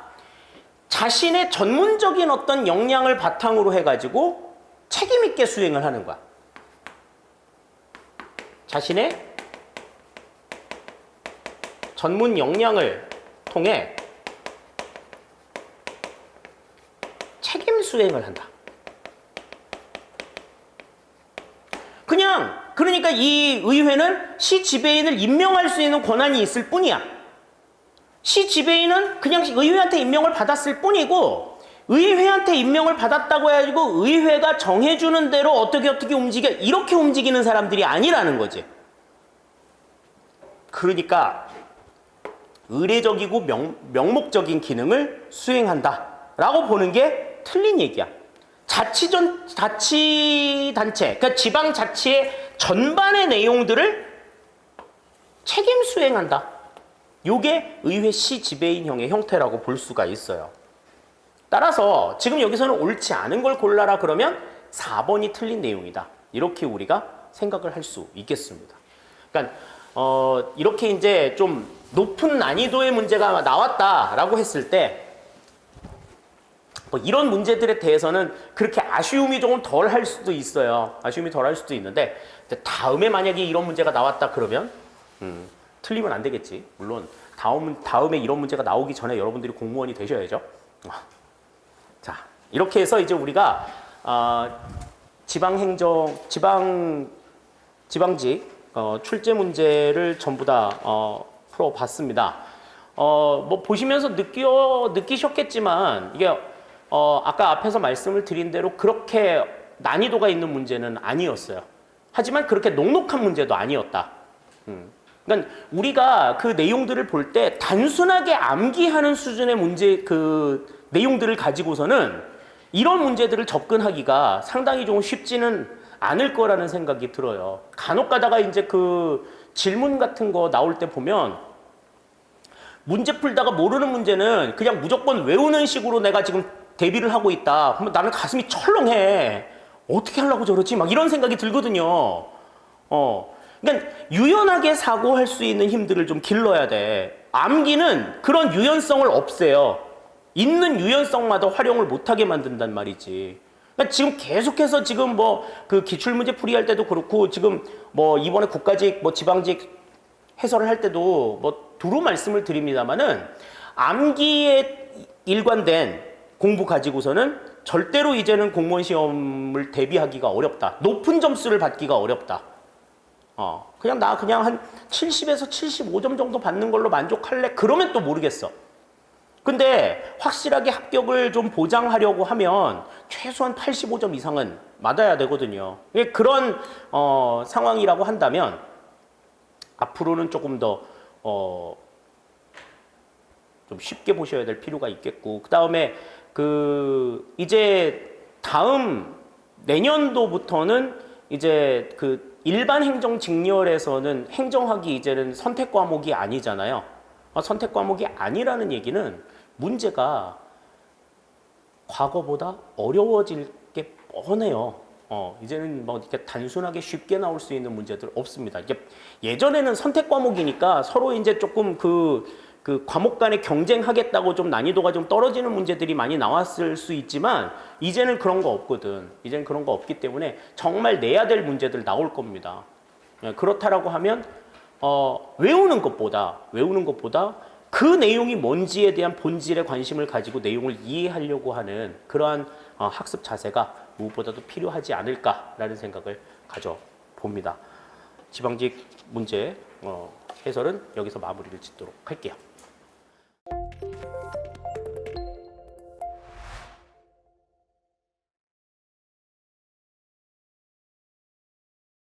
자신의 전문적인 어떤 역량을 바탕으로 해가지고 책임 있게 수행을 하는 거야. 자신의 전문 역량을 통해 책임 수행을 한다. 그러니까 이 의회는 시 지배인을 임명할 수 있는 권한이 있을 뿐이야. 시 지배인은 그냥 의회한테 임명을 받았을 뿐이고, 의회한테 임명을 받았다고 해가지고 의회가 정해주는 대로 어떻게 움직여, 이렇게 움직이는 사람들이 아니라는 거지. 그러니까 의례적이고 명목적인 기능을 수행한다 라고 보는 게 틀린 얘기야. 자치단체, 그러니까 지방자치의 전반의 내용들을 책임 수행한다. 요게 의회 시 지배인형의 형태라고 볼 수가 있어요. 따라서 지금 여기서는 옳지 않은 걸 골라라 그러면 4번이 틀린 내용이다. 이렇게 우리가 생각을 할 수 있겠습니다. 그러니까 이렇게 이제 좀 높은 난이도의 문제가 나왔다라고 했을 때 뭐 이런 문제들에 대해서는 그렇게 아쉬움이 조금 덜 할 수도 있어요. 아쉬움이 덜 할 수도 있는데 다음에 만약에 이런 문제가 나왔다 그러면 틀리면 안 되겠지. 물론 다음에 이런 문제가 나오기 전에 여러분들이 공무원이 되셔야죠. 자, 이렇게 해서 이제 우리가 지방직 출제 문제를 전부 다 풀어봤습니다. 뭐 보시면서 느끼셨겠지만 이게 아까 앞에서 말씀을 드린 대로 그렇게 난이도가 있는 문제는 아니었어요. 하지만 그렇게 녹록한 문제도 아니었다. 그러니까 우리가 그 내용들을 볼 때 단순하게 암기하는 수준의 문제 그 내용들을 가지고서는 이런 문제들을 접근하기가 상당히 좀 쉽지는 않을 거라는 생각이 들어요. 간혹 가다가 이제 그 질문 같은 거 나올 때 보면 문제 풀다가 모르는 문제는 그냥 무조건 외우는 식으로 내가 지금 대비를 하고 있다. 그러면 나는 가슴이 철렁해. 어떻게 하려고 저러지? 막 이런 생각이 들거든요. 그러니까 유연하게 사고할 수 있는 힘들을 좀 길러야 돼. 암기는 그런 유연성을 없애요. 있는 유연성마다 활용을 못하게 만든단 말이지. 그러니까 지금 계속해서 지금 뭐 그 기출문제 풀이할 때도 그렇고 지금 뭐 이번에 국가직 뭐 지방직 해설을 할 때도 뭐 두루 말씀을 드립니다만은 암기에 일관된 공부 가지고서는 절대로 이제는 공무원 시험을 대비하기가 어렵다. 높은 점수를 받기가 어렵다. 그냥 나 그냥 한 70에서 75점 정도 받는 걸로 만족할래? 그러면 또 모르겠어. 근데 확실하게 합격을 좀 보장하려고 하면 최소한 85점 이상은 맞아야 되거든요. 그런 상황이라고 한다면 앞으로는 조금 더 좀 쉽게 보셔야 될 필요가 있겠고, 그 다음에 이제 다음 내년도부터는 이제 그 일반 행정 직렬에서는 행정학이 이제는 선택 과목이 아니잖아요. 선택 과목이 아니라는 얘기는 문제가 과거보다 어려워질 게 뻔해요. 이제는 뭐 이렇게 단순하게 쉽게 나올 수 있는 문제들 없습니다. 이게 예전에는 선택 과목이니까 서로 이제 조금 그 과목 간에 경쟁하겠다고 좀 난이도가 좀 떨어지는 문제들이 많이 나왔을 수 있지만 이제는 그런 거 없거든. 이제는 그런 거 없기 때문에 정말 내야 될 문제들 나올 겁니다. 그렇다라고 하면 외우는 것보다 그 내용이 뭔지에 대한 본질에 관심을 가지고 내용을 이해하려고 하는 그러한 학습 자세가 무엇보다도 필요하지 않을까라는 생각을 가져봅니다. 지방직 문제 해설은 여기서 마무리를 짓도록 할게요.